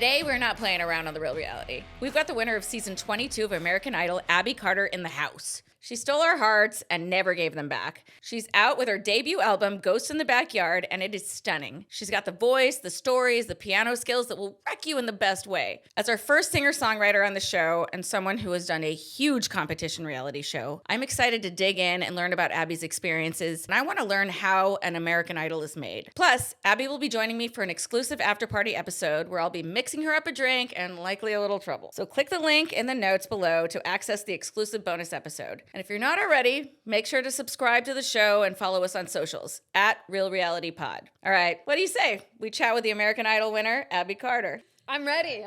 Today, we're not playing around on The Real Reality. We've got the winner of season 22 of American Idol, Abi Carter, in the house. She stole our hearts and never gave them back. She's out with her debut album, Ghosts in the Backyard, and it is stunning. She's got the voice, the stories, the piano skills that will wreck you in the best way. As our first singer-songwriter on the show and someone who has done a huge competition reality show, I'm excited to dig in and learn about Abi's experiences, and I want to learn how an American Idol is made. Plus, Abi will be joining me for an exclusive after-party episode where I'll be mixing her up a drink and likely a little trouble. So click the link in the notes below to access the exclusive bonus episode. And if you're not already, make sure to subscribe to the show and follow us on socials at Real Reality Pod. All right, what do you say? We chat with the American Idol winner, Abi Carter. I'm ready.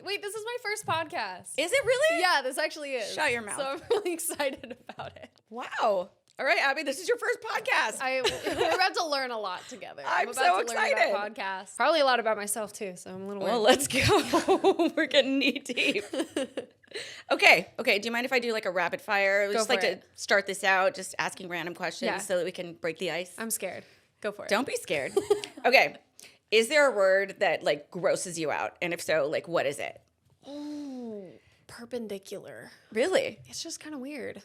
Wait, this is my first podcast. Is it really? Yeah, this actually is. Shut your mouth. So I'm really excited about it. Wow. All right, Abi, this is your first podcast. We're about to learn a lot together. I'm about so to excited. Learn about podcasts. Probably a lot about myself too, so I'm a little worried. Well, let's go. We're getting knee deep. Okay. Do you mind if I do like a rapid fire? We just like to start this out, just asking random questions so that we can break the ice. I'm scared. Go for it. Don't be scared. Okay. Is there a word that like grosses you out? And if so, like what is it? Ooh, perpendicular. Really? It's just kind of weird.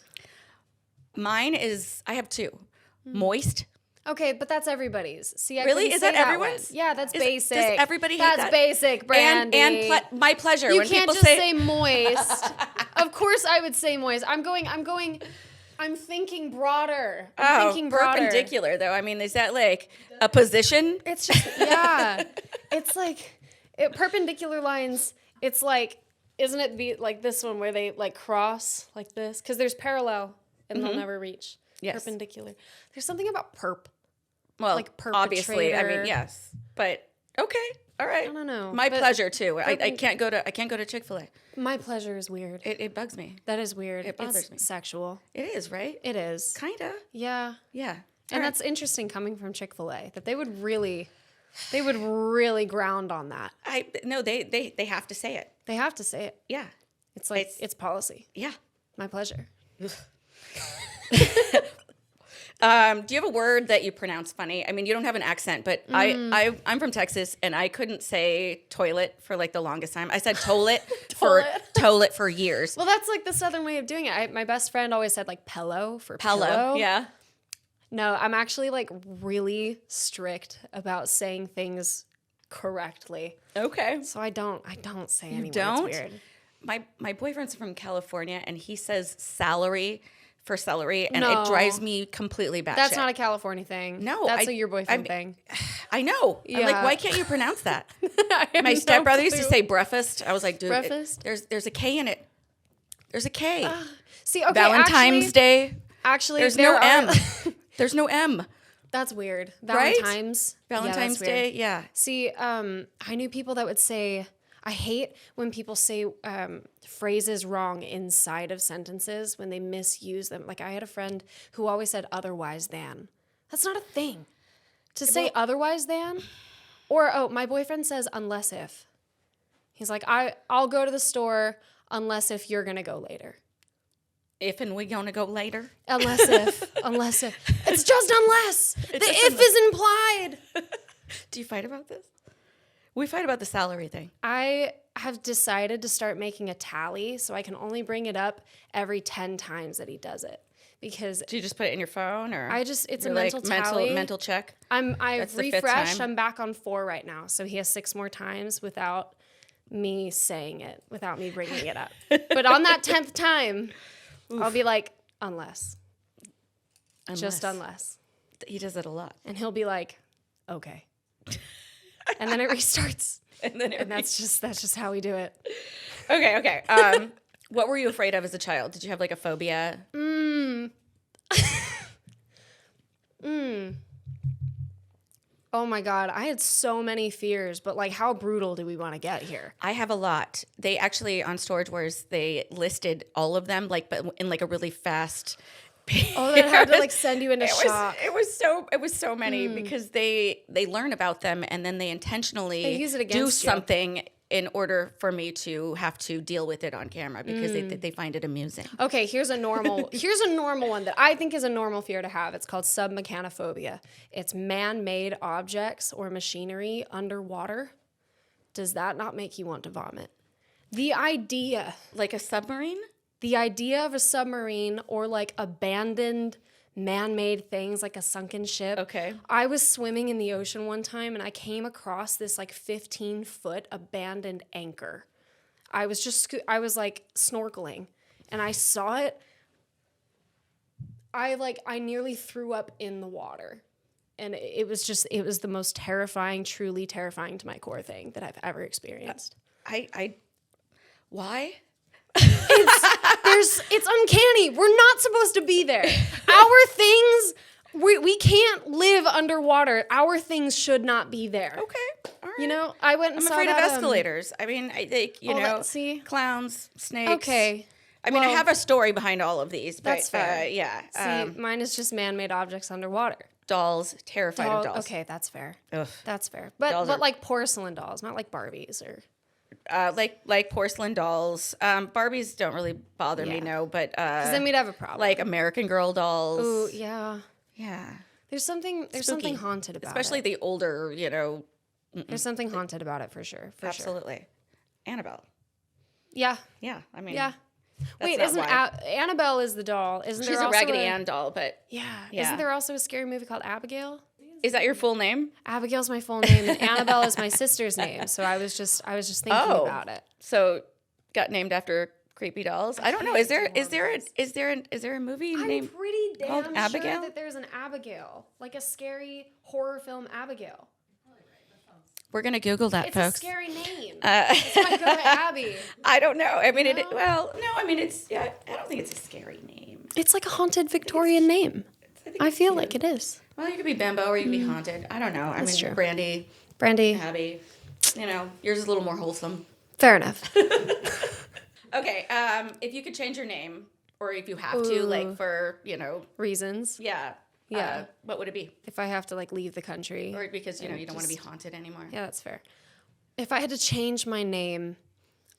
Mine is, I have two. Moist. Okay, but that's everybody's. See, I really? Is that everyone's? Yeah, that's basic. Does everybody hate that? That's basic, Brandi. And my pleasure. You when can't people just say moist. Of course I would say moist. I'm thinking broader. I'm thinking broader. Perpendicular, though. I mean, is that like a position? It's just, yeah. It's like, perpendicular lines, it's like, isn't it like this one where they like cross like this? Because there's parallel and they'll never reach. Yes. Perpendicular. There's something about perp. Well, like obviously, I mean, yes. But, okay. All right. I don't know. My pleasure, too. I can't go to Chick-fil-A. My pleasure is weird. It bugs me. That is weird. It bothers me. Sexual. It is, right? It is. Kinda. Yeah. Yeah. And that's interesting coming from Chick-fil-A, that they would really ground on that. No, they have to say it. They have to say it. Yeah. It's like, it's policy. Yeah. My pleasure. Do you have a word that you pronounce funny? I mean, you don't have an accent, but I'm from Texas, and I couldn't say toilet for like the longest time. I said toilet for years. Well, that's like the Southern way of doing it. My best friend always said like pillow for pillow. Yeah. No, I'm actually like really strict about saying things correctly. Okay. So I don't say anymore. Don't? It's weird. My boyfriend's from California, and he says salary for celery, and it drives me completely batshit. That's not a California thing. No. That's a your boyfriend thing. I know. Yeah. I'm like, why can't you pronounce that? My no stepbrother used clue. to say breakfast. I was like, dude, breakfast? There's a K in it. There's a K. See, okay, Valentine's Day. Actually, there's no M. There's no M. That's weird. Valentine's Day, yeah. See, I knew people that would say, I hate when people say phrases wrong inside of sentences when they misuse them. Like I had a friend who always said otherwise than. That's not a thing. To say otherwise than, or my boyfriend says unless if. He's like, I'll go to the store unless if you're gonna go later. If and we gonna go later? Unless if. It's just unless. The if is implied. Do you fight about this? We fight about the salary thing. I have decided to start making a tally so I can only bring it up every 10 times that he does it. Because do you just put it in your phone, or it's a mental tally. Mental check. I've refreshed. I'm back on 4 right now, so he has 6 more times without me saying it, without me bringing it up. But on that 10th time, I'll be like, unless, just unless. He does it a lot, and he'll be like, okay, and then it restarts, and that's just how we do it. Okay. What were you afraid of as a child? Did you have like a phobia? Oh my God, I had so many fears, but like how brutal do we want to get here? I have a lot. They actually, on Storage Wars, they listed all of them, like, but in like a really fast pace. Oh, that had to like send you into shock. It was so many because they learn about them and then they intentionally use it do against you. something in order for me to have to deal with it on camera because they find it amusing. Okay, here's a normal one that I think is a normal fear to have. It's called submechanophobia. It's man-made objects or machinery underwater. Does that not make you want to vomit? The idea Like a submarine? of a submarine or like abandoned man-made things like a sunken ship. Okay. I was swimming in the ocean one time and I came across this like 15-foot abandoned anchor. I was like snorkeling and I saw it. I nearly threw up in the water. And it was the most terrifying, truly terrifying to my core thing that I've ever experienced. Why? It's uncanny. We're not supposed to be there. Our things, we can't live underwater. Our things should not be there. Okay. All right. You know, I went and I'm saw afraid that, of escalators. I mean, I think, see? clowns, snakes. Okay. I mean, I Well, have a story behind all of these, but that's fair. yeah. See, mine is just man-made objects underwater. Dolls, terrified of dolls. Okay, that's fair. Ugh. That's fair. Dolls But are- like porcelain dolls, not like Barbies or. Like porcelain dolls. Barbies don't really bother me, Yeah. no, but Because then we'd have a problem. like American Girl dolls. Ooh, yeah. Yeah. There's something Spooky. haunted about Especially it. the older, There's something haunted about it for sure. For sure. absolutely. Annabelle. Yeah. Yeah, I mean, Yeah. that's Wait, not isn't why. Annabelle is the doll? Isn't She's there a also Raggedy Ann doll, but Yeah. Yeah. Isn't there also a scary movie called Abigail? is that your full name? Abigail's my full name, and Annabelle is my sister's name. So I was just thinking about it. So got named after creepy dolls. I don't know. Is there a movie I'm named pretty damn called sure Abigail? that there's an Abigail, like a scary horror film Abigail. We're gonna Google that, It's folks. a scary name. That's why I go to Abby. I don't know. I mean, No? I mean, it's. Yeah, I don't think it's a scary name. It's like a haunted Victorian name. I feel like it is. Well, you could be Bimbo or you could be Haunted. I don't know. I That's mean, true. Brandi, Brandi, Abby. Yours is a little more wholesome. fair enough. Okay. If you could change your name, or if you have to, like for Reasons. yeah, Yeah. what would it be? If I have to like leave the country. Or because you don't want to be haunted anymore. Yeah, that's fair. If I had to change my name,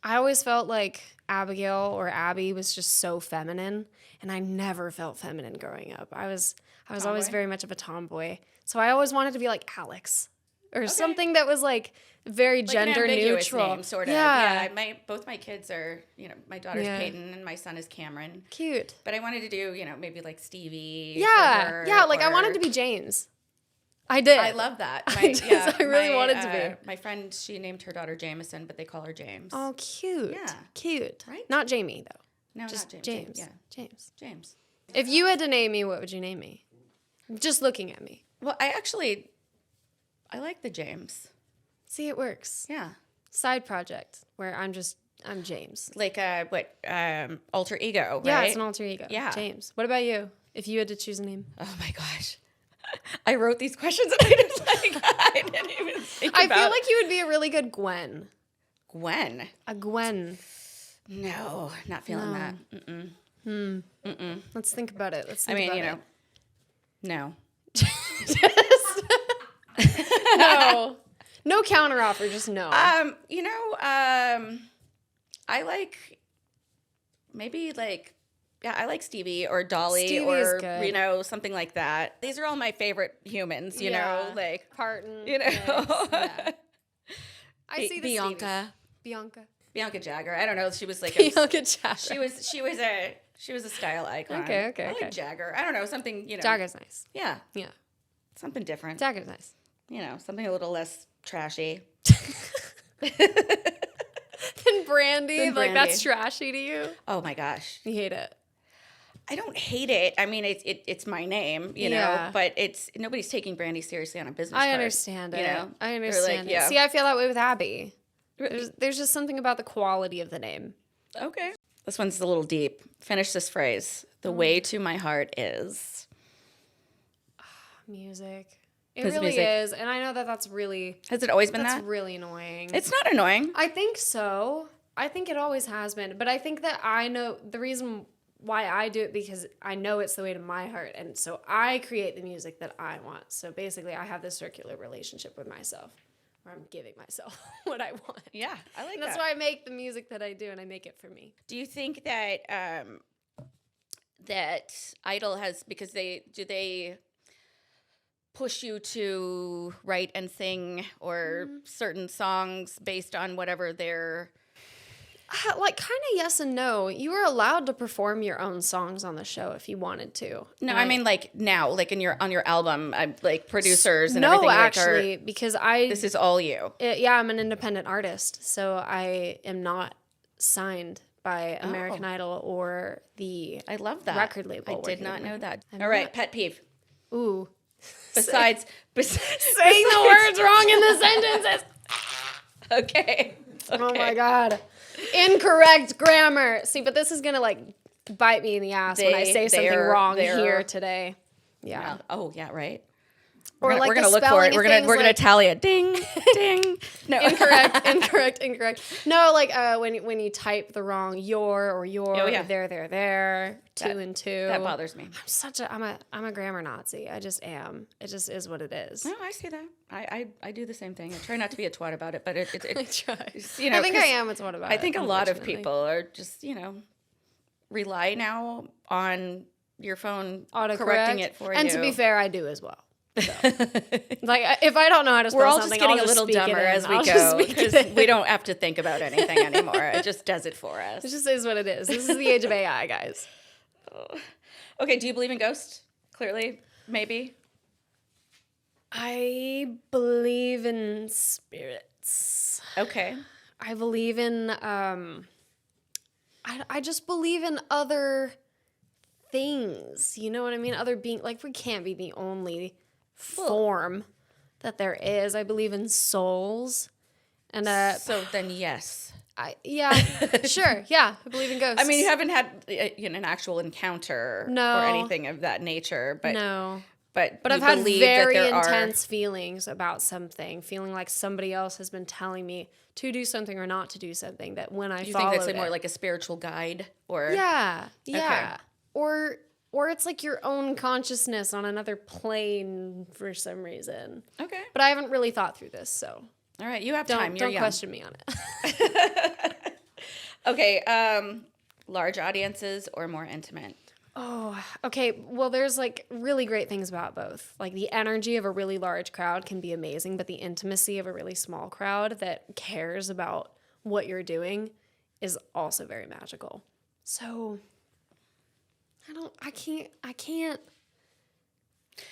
I always felt like Abigail or Abby was just so feminine, and I never felt feminine growing up. I was always Tomboy? very much of a tomboy. So I always wanted to be like Alex or something that was like very Like an gender ambiguous neutral. name, sort of. Yeah. Both my kids are, my daughter's Yeah. Peyton and my son is Cameron. Cute. But I wanted to do, maybe like Stevie. for Yeah. her, Yeah, like I wanted or- to be James. I did. I love that. I really wanted to be. My friend, she named her daughter Jameson, but they call her James. Oh, cute. Yeah. Cute. Right? Not Jamie though. No, Just not James. Yeah, James. James. If you had to name me, what would you name me? Just looking at me. Well, I like the James. See, it works. Yeah. Side project where I'm James. Like alter ego, right? Yeah, it's an alter ego. Yeah. James. What about you? If you had to choose a name? Oh my gosh. I wrote these questions and I just I didn't even think I about feel like you would be a really good Gwen. Gwen. A Gwen. No, not feeling that. Mm-mm. Let's think about it. Let's I think mean, about no. it. No. No counteroffer, just no. I like maybe like I like Stevie or Dolly Stevie or is good. something like that. These are all my favorite humans, you know, Yeah. like Parton. you know. Mix, yeah. I see the Bianca. Bianca. Bianca Jagger. I don't know. She was like Bianca Jagger. she was a style icon. Okay. I like Jagger. I don't know, something, Jagger's nice. Yeah. Yeah. Something different. Jagger's nice. Something a little less trashy. Then Brandi, Then like that's Brandi. trashy to you. Oh my gosh. You hate it. I don't hate it. I mean, it's my name, Yeah. but nobody's taking Brandi seriously on a business I card. understand it. You know? I They're understand like, it. yeah. See, I feel that way with Abby. There's just something about the quality of the name. Okay. This one's a little deep. Finish this phrase. The way to my heart is. Music. It 'Cause really music- is. And I know that that's really Has it always been that? really annoying. It's not annoying. I think so. I think it always has been. But I think that I know the reason why I do it because I know it's the way to my heart. And so I create the music that I want. So basically I have this circular relationship with myself where I'm giving myself what I want. Yeah, I like And that's why I make the music that I do and I make it for me. Do you think that that Idol has, because they push you to write and sing or certain songs based on whatever they're... Like, kind of yes and no. You were allowed to perform your own songs on the show if you wanted to. No, And I mean like now, like on your album, like producers and everything. No, like, actually, because this is all you. yeah, I'm an independent artist, so I am not signed by American Idol or the I love that record label. I did not know that. I'm All right, not- pet peeve. Ooh, Besides saying the words wrong in the sentences. Okay. Oh my God. Incorrect grammar. See, but this is going to like bite me in the ass when I say something wrong here today. Yeah. Oh, yeah, right. Or we're like gonna the look for spelling it. of We're gonna things like- tally it. Ding, ding. No. Incorrect. No, like when you type the wrong your or your yeah. or there, two and two. That bothers me. I'm a grammar Nazi. I just am. It just is what it is. No, I see that. I do the same thing. I try not to be a twat about it, but it I try. you know, I think I am a twat about it. I think a lot of unfortunately. people are just, rely now on your phone correcting it for you. And to be fair, I do as well. So. Like if I don't know how to spell we're all something, just getting I'll a little speak it dumber in. as we I'll just go speak it because in. we don't have to think about anything anymore. It just does it for us. It just is what it is. This is the age of AI, guys. Okay, do you believe in ghosts? Clearly, maybe. I believe in spirits. Okay. I believe in I just believe in other things. You know what I mean? Other being like we can't be the only form that there is. I believe in souls. And So then, yes. Sure, yeah, I believe in ghosts. I mean, you haven't had an actual encounter No. or anything of that nature, but no. but But you I've had believe that very there intense feelings about something, feeling like somebody else has been telling me to do something or not to do something. That when I Do you followed think that's it, more like a spiritual guide, or yeah, or it's like your own consciousness on another plane for some reason. Okay, But I haven't really thought through this, so all right, you have time. You're don't young. question me on it. Okay, large audiences or more intimate? Oh, okay. Well, there's like really great things about both. Like the energy of a really large crowd can be amazing, but the intimacy of a really small crowd that cares about what you're doing is also very magical. So I can't.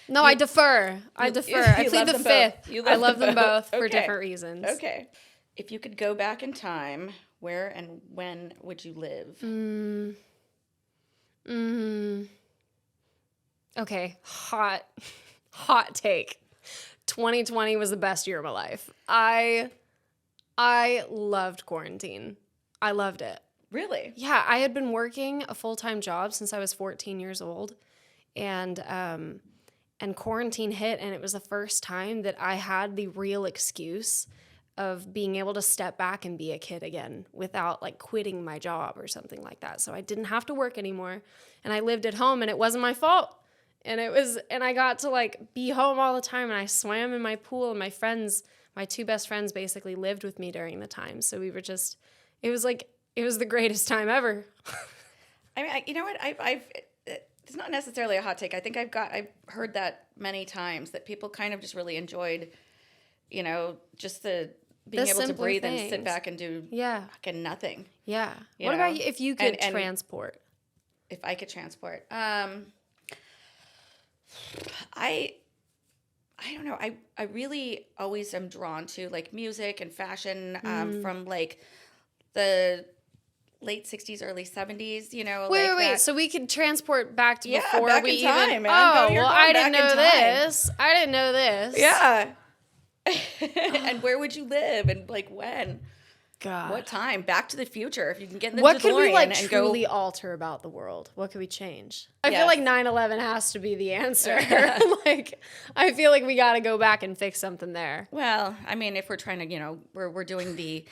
No, I defer. I plead love the them fifth. both. I love them both for Okay. different reasons. Okay. If you could go back in time, where and when would you live? Okay, hot take. 2020 was the best year of my life. I loved quarantine. I loved it. Really? Yeah, I had been working a full-time job since I was 14 years old, and quarantine hit, and it was the first time that I had the real excuse of being able to step back and be a kid again without like quitting my job or something like that. So I didn't have to work anymore, and I lived at home, and it wasn't my fault. And I got to like be home all the time, and I swam in my pool, and my two best friends basically lived with me during the time. So we were just, it was the greatest time ever. I mean, you know what? It's not necessarily a hot take. I think I've heard that many times that people kind of just really enjoyed, just being able to simpler breathe and things. sit back and do fucking nothing. Yeah. You What know? about you if you could And transport? If I could transport, I don't know. I really always am drawn to like music and fashion from like the late 60s, early 70s, Wait. So we could transport back to before back we in time, even. man. Oh, You're well, going I didn't back in know time. this. I didn't know this. Yeah. And where would you live and like when? God. What time? Back to the Future. If you can get in the What DeLorean could we like and truly alter about the world? What could we change? I Yes. feel like 9/11 has to be the answer. Like, I feel like we got to go back and fix something there. Well, I mean, if we're trying to, we're doing the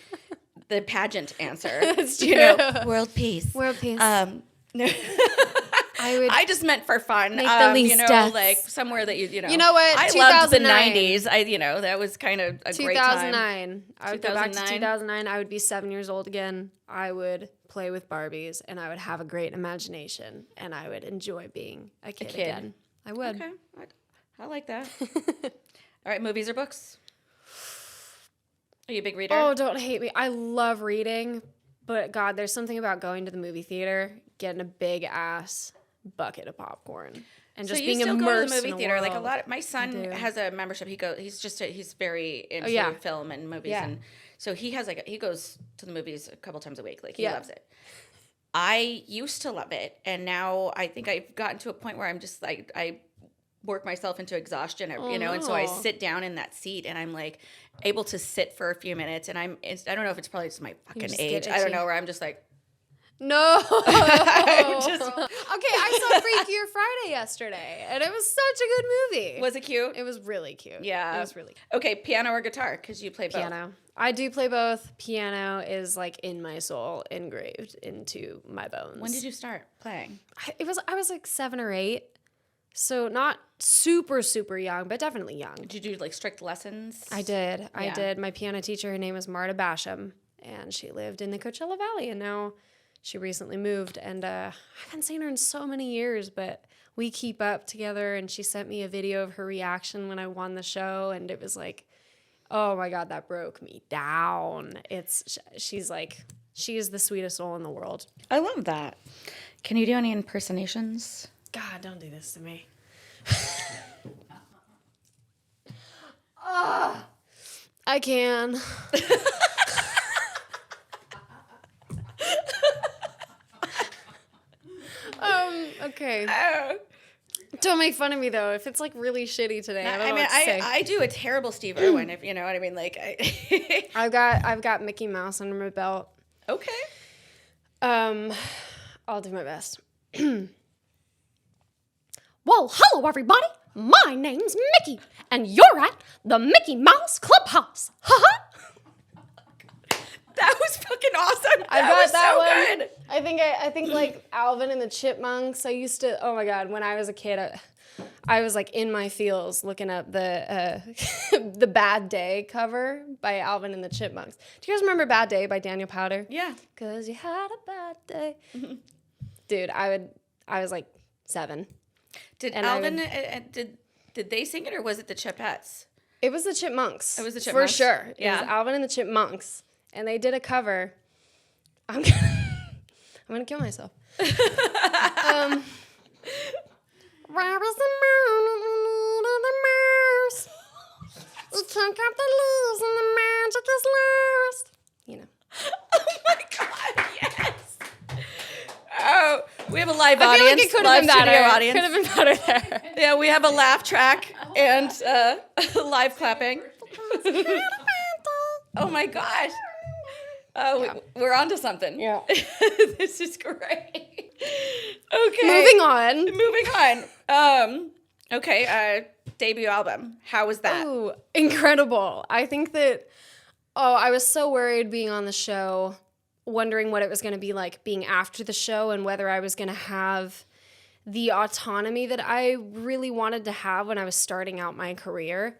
pageant answer. That's true. World peace. World peace. No. I just meant for fun. Make the least deaths. Like somewhere that you know. You know what? I loved the 2009. 90s. That was kind of a great time. 2009. I would go back to 2009. 2009. I would be 7 years old again. I would play with Barbies, and I would have a great imagination, and I would enjoy being a kid. Again. I would. Okay. I like that. All right, movies or books? Are you a big reader? Oh, don't hate me. I love reading, but God, there's something about going to the movie theater, getting a big ass bucket of popcorn, and just being immersed go to the movie in a theater. world. Like a lot. My son has a membership. He's very into film and movies, and so he goes to the movies a couple times a week. Like he loves it. I used to love it, and now I think I've gotten to a point where I'm just like I work myself into exhaustion, and so I sit down in that seat, and I'm like able to sit for a few minutes, and I don't know if it's probably just my fucking age. I don't know, where I'm just like, no. Okay, I saw Freakier Friday yesterday, and it was such a good movie. Was it cute? It was really cute. Yeah. It was really cute. Okay, piano or guitar? Because you play both. Piano. I do play both. Piano is like in my soul, engraved into my bones. When did you start playing? I was like 7 or 8. So not super, super young, but definitely young. Did you do like strict lessons? I did. I did. My piano teacher, her name was Marta Basham, and she lived in the Coachella Valley, and now she recently moved, and I haven't seen her in so many years, but we keep up together, and she sent me a video of her reaction when I won the show, and it was like, oh my God, that broke me down. She is the sweetest soul in the world. I love that. Can you do any impersonations? God, don't do this to me. I can. Okay. Don't make fun of me though. If it's like really shitty today, I don't know what to say. I do a terrible Steve Irwin, if you know what I mean. Like, I've got Mickey Mouse under my belt. Okay. I'll do my best. Well, hello everybody. My name's Mickey, and you're at the Mickey Mouse Clubhouse. Ha. That was fucking awesome. I got was that so one. good. I think like Alvin and the Chipmunks. I used to. Oh my God, when I was a kid, I was like in my feels looking up the the Bad Day cover by Alvin and the Chipmunks. Do you guys remember Bad Day by Daniel Powter? Yeah. 'Cause you had a bad day. Dude, I was like 7. Did Alvin? Did they sing it, or was it the Chipettes? It was the Chipmunks. It was the Chipmunks? For sure. It Yeah. was Alvin and the Chipmunks. And they did a cover. I'm gonna kill myself. Where is the moon in the mood of the mouse? You can't cut the leaves and the magic is lost. You know. Oh my God! Yes. Oh, we have a live I feel audience. like it could have been studio better. audience. Could have been better there. Yeah, we have a laugh track and live clapping. Oh my gosh. Oh, we're on to something. Yeah. This is great. Okay. Moving on. Okay, debut album. How was that? Ooh, incredible. I think that, I was so worried being on the show, wondering what it was going to be like being after the show and whether I was going to have the autonomy that I really wanted to have when I was starting out my career.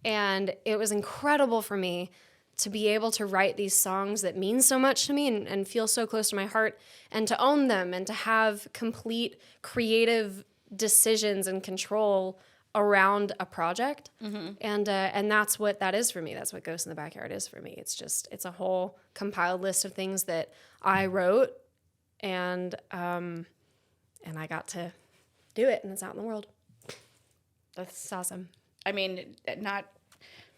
And it was incredible for me to be able to write these songs that mean so much to me and feel so close to my heart, and to own them and to have complete creative decisions and control around a project. Mm-hmm. And that's what that is for me. That's what Ghost in the Backyard is for me. It's a whole compiled list of things that I wrote, and I got to do it, and it's out in the world. That's awesome. I mean,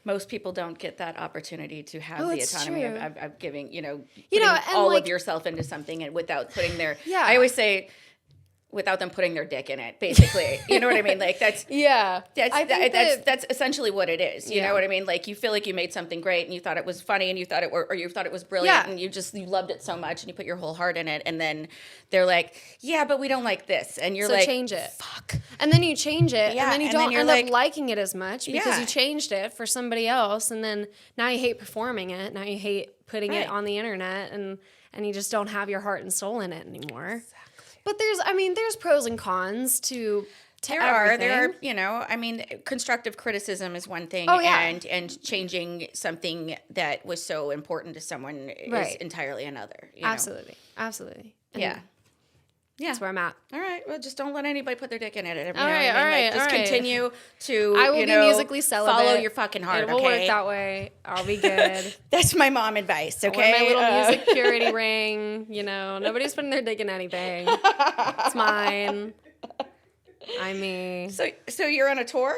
most people don't get that opportunity to have the autonomy of giving, putting all of yourself into something, and without putting their, I always say, without them putting their dick in it, basically. You know what I mean? Like that's that's essentially what it is. You know what I mean? Like you feel like you made something great and you thought it was funny and you thought it was brilliant and you loved it so much and you put your whole heart in it, and then they're like, yeah, but we don't like this, and you're like, change it. Fuck. And then you change it, and then you don't end up liking it as much because you changed it for somebody else, and then now you hate performing it. Now you hate putting it on the internet, and you just don't have your heart and soul in it anymore. Exactly. But there's pros and cons to everything. Constructive criticism is one thing, and changing something that was so important to someone is entirely another. Absolutely. And That's where I'm at. All right. Well, just don't let anybody put their dick in it. All right. Just continue to, I will be musically celibate. Follow your fucking heart, It will work that way. I'll be good. That's my mom advice, okay? Wear my little music purity ring. Nobody's putting their dick in anything. It's mine. I'm me. So you're on a tour?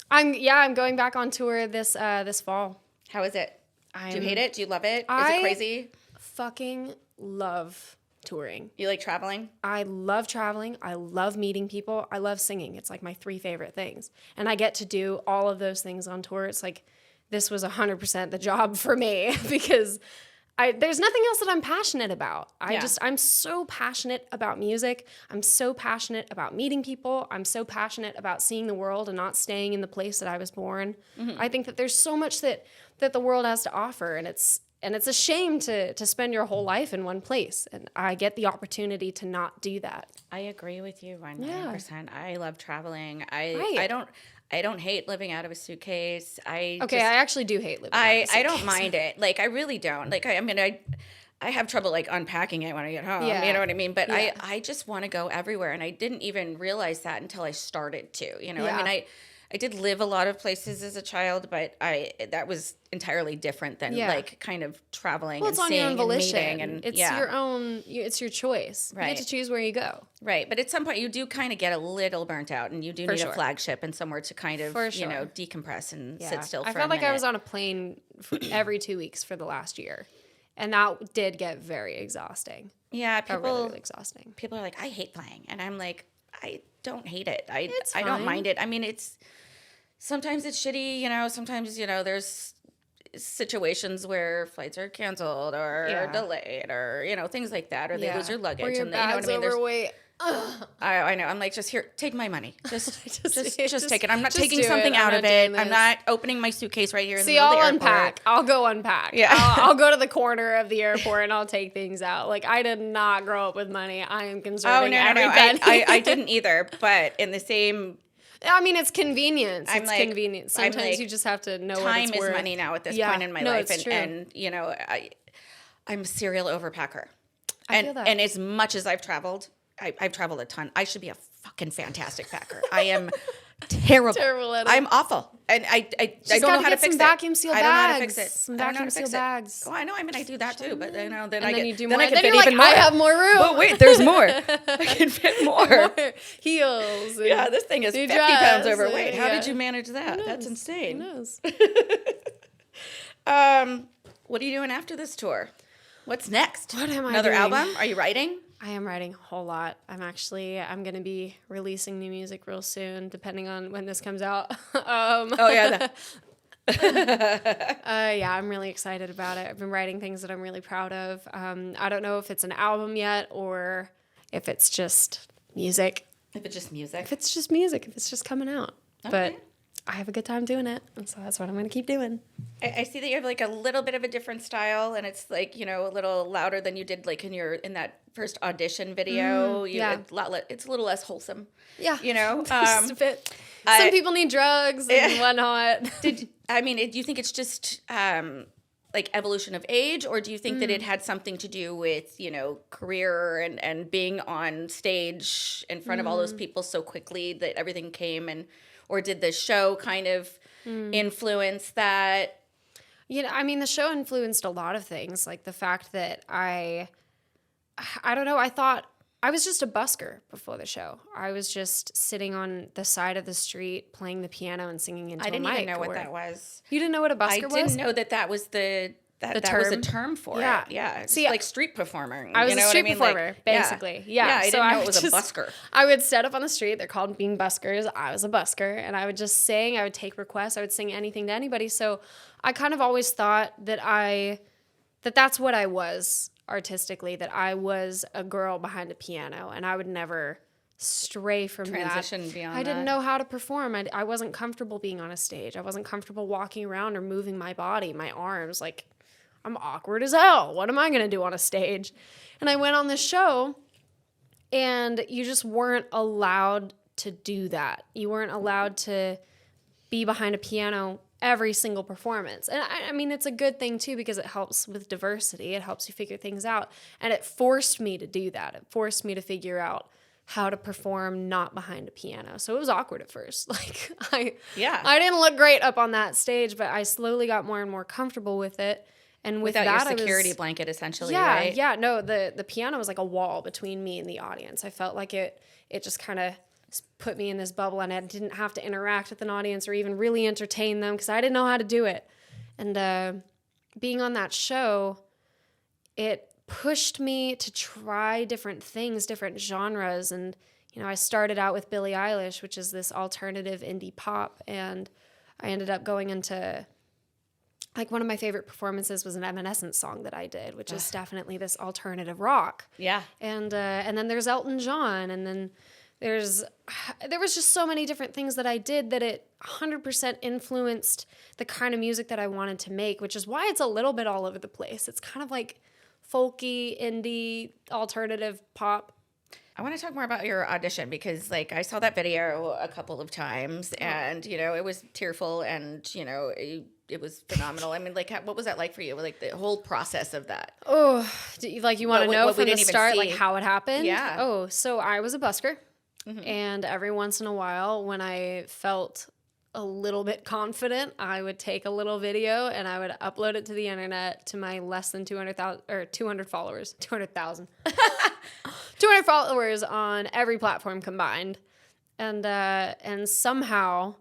I'm going back on tour this fall. How is it? Do you hate it? Do you love it? Is it crazy? Fucking love touring. You like traveling? I love traveling. I love meeting people. I love singing. It's like my 3 favorite things. And I get to do all of those things on tour. It's like this was 100% the job for me because there's nothing else that I'm passionate about. I'm so passionate about music. I'm so passionate about meeting people. I'm so passionate about seeing the world and not staying in the place that I was born. I think that there's so much that the world has to offer, and it's a shame to spend your whole life in one place. And I get the opportunity to not do that. I agree with you 100%. I love traveling. I don't hate living out of a suitcase. I actually do hate living out of a suitcase. I don't mind it. Like, I really don't. Like, I have trouble, like, unpacking it when I get home. Yeah. You know what I mean? But I just want to go everywhere. And I didn't even realize that until I started to. I did live a lot of places as a child, but that was entirely different than like kind of traveling and seeing and meeting. And it's your own, it's your choice. Right. You get to choose where you go. Right. But at some point you do kind of get a little burnt out, and you do need a flagship and somewhere to kind of, decompress and sit still for a minute. I felt like I was on a plane every 2 weeks for the last year. And that did get very exhausting. Yeah. Really exhausting. People are like, I hate flying. And I'm like, I don't hate it. I fine. don't mind it. I mean, sometimes it's shitty, sometimes, there's situations where flights are canceled or delayed or, things like that, or they lose your luggage. Or your and bag's overweight. I know. I'm like, just here, take my money. Just take it. I'm not just taking do something it. out I'm of not it. doing I'm this. not opening my suitcase right here in the See, middle of the I'll airport. unpack. I'll go unpack. Yeah. I'll go to the corner of the airport and I'll take things out. Like, I did not grow up with money. I am conserving every penny. I didn't either. But in the same... I mean, it's convenience. It's convenient. Sometimes you just have to know what it's worth. Time is money now at this point in my life. It's true. And I'm a serial overpacker. I feel that. And as much as I've traveled, I've traveled a ton. I should be a fucking fantastic packer. I am terrible. Terrible at it. I'm awful. And I don't know how to fix it. Vacuum seal bags. I don't know how to fix it. Some vacuum seal bags. Oh, I know. I mean, I do that too. But then you do more. I can Then fit you're even like, more. I have more room. But wait, there's more. I can fit more. Heels. Yeah, this thing is 50 pounds overweight. How did you manage that? That's insane. Who knows? What are you doing after this tour? What's next? What am I Another doing? album? Are you writing? I am writing a whole lot. I'm going to be releasing new music real soon, depending on when this comes out. I'm really excited about it. I've been writing things that I'm really proud of. I don't know if it's an album yet or if it's just music. If it's just music? If it's just music, if it's just coming out. Okay. But I have a good time doing it, and so that's what I'm going to keep doing. I see that you have like a little bit of a different style, and it's like, a little louder than you did like in that first audition video. It's a little less wholesome. Yeah. Just a bit. Some people need drugs and whatnot. Do you think it's just like evolution of age, or do you think that it had something to do with, career and being on stage in front of all those people so quickly that everything came or did the show kind of influence that? The show influenced a lot of things, like the fact that I don't know, I thought I was just a busker before the show. I was just sitting on the side of the street playing the piano and singing into a mic. I didn't even know what that was. You didn't know what a busker was? I didn't know that was the term. Was a term for it. Yeah. It's like street performer. I was a street performer, basically. Yeah. I didn't know it was a busker. I would set up on the street. They're called being buskers. I was a busker, and I would just sing. I would take requests. I would sing anything to anybody. So I kind of always thought that that's what I was artistically, that I was a girl behind a piano, and I would never stray from transition beyond I didn't know how to perform. I wasn't comfortable being on a stage. I wasn't comfortable walking around or moving my body, my arms. Like, I'm awkward as hell. What am I going to do on a stage? And I went on this show, and you just weren't allowed to do that. You weren't allowed to be behind a piano every single performance. And I mean, it's a good thing too, because it helps with diversity. It helps you figure things out. And it forced me to do that. It forced me to figure out how to perform not behind a piano. So it was awkward at first. Like I didn't look great up on that stage, but I slowly got more and more comfortable with it. And with without that, your security blanket, essentially, yeah, right? Yeah, no, the piano was like a wall between me and the audience. I felt like it just kind of put me in this bubble, and I didn't have to interact with an audience or even really entertain them because I didn't know how to do it. And being on that show, it pushed me to try different things, different genres. And, you know, I started out with Billie Eilish, which is this alternative indie pop, and I ended up going into, like, one of my favorite performances was an Evanescence song that I did, which is definitely this alternative rock. Yeah. And then there's Elton John, and then there was just so many different things that I did that it 100% influenced the kind of music that I wanted to make, which is why it's a little bit all over the place. It's kind of like folky, indie, alternative pop. I want to talk more about your audition because, like, I saw that video a couple of times and, you know, it was tearful and, you know, it was phenomenal. I mean, like, what was that like for you? Like, the whole process of that? Oh, you want to know what we from the didn't even start, see. like, how it happened? Yeah. Oh, so I was a busker. And every once in a while, when I felt a little bit confident, I would take a little video and I would upload it to the internet to my less than 200,000 or 200 followers, 200,000, 200 followers on every platform combined. And somehow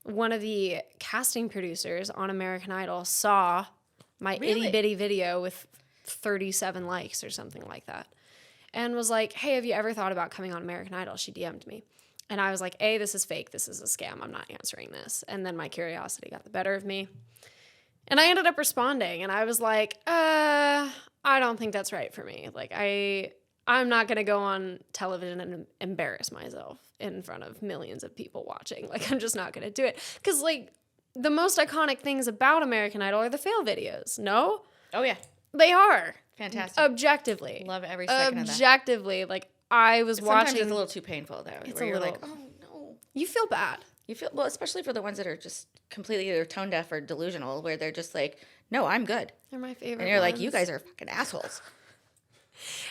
one of the casting producers on American Idol saw my itty bitty video with 37 likes or something like that. And was like, hey, have you ever thought about coming on American Idol? She DM'd me. And I was like, A, this is fake. This is a scam. I'm not answering this. And then my curiosity got the better of me. And I ended up responding. And I was like, I don't think that's right for me. Like, I'm not going to go on television and embarrass myself in front of millions of people watching. Like, I'm just not going to do it. Because, like, the most iconic things about American Idol are the fail videos. No? Oh, yeah. They are. Fantastic. Objectively. Love every second of that. Objectively. Like, I was watching. Sometimes it's a little too painful, though. It's where a you're little. like, oh, no. You feel bad. You feel, well, especially for the ones that are just completely either tone deaf or delusional, where they're just like, no, I'm good. They're my favorite And you're ones. like, you guys are fucking assholes.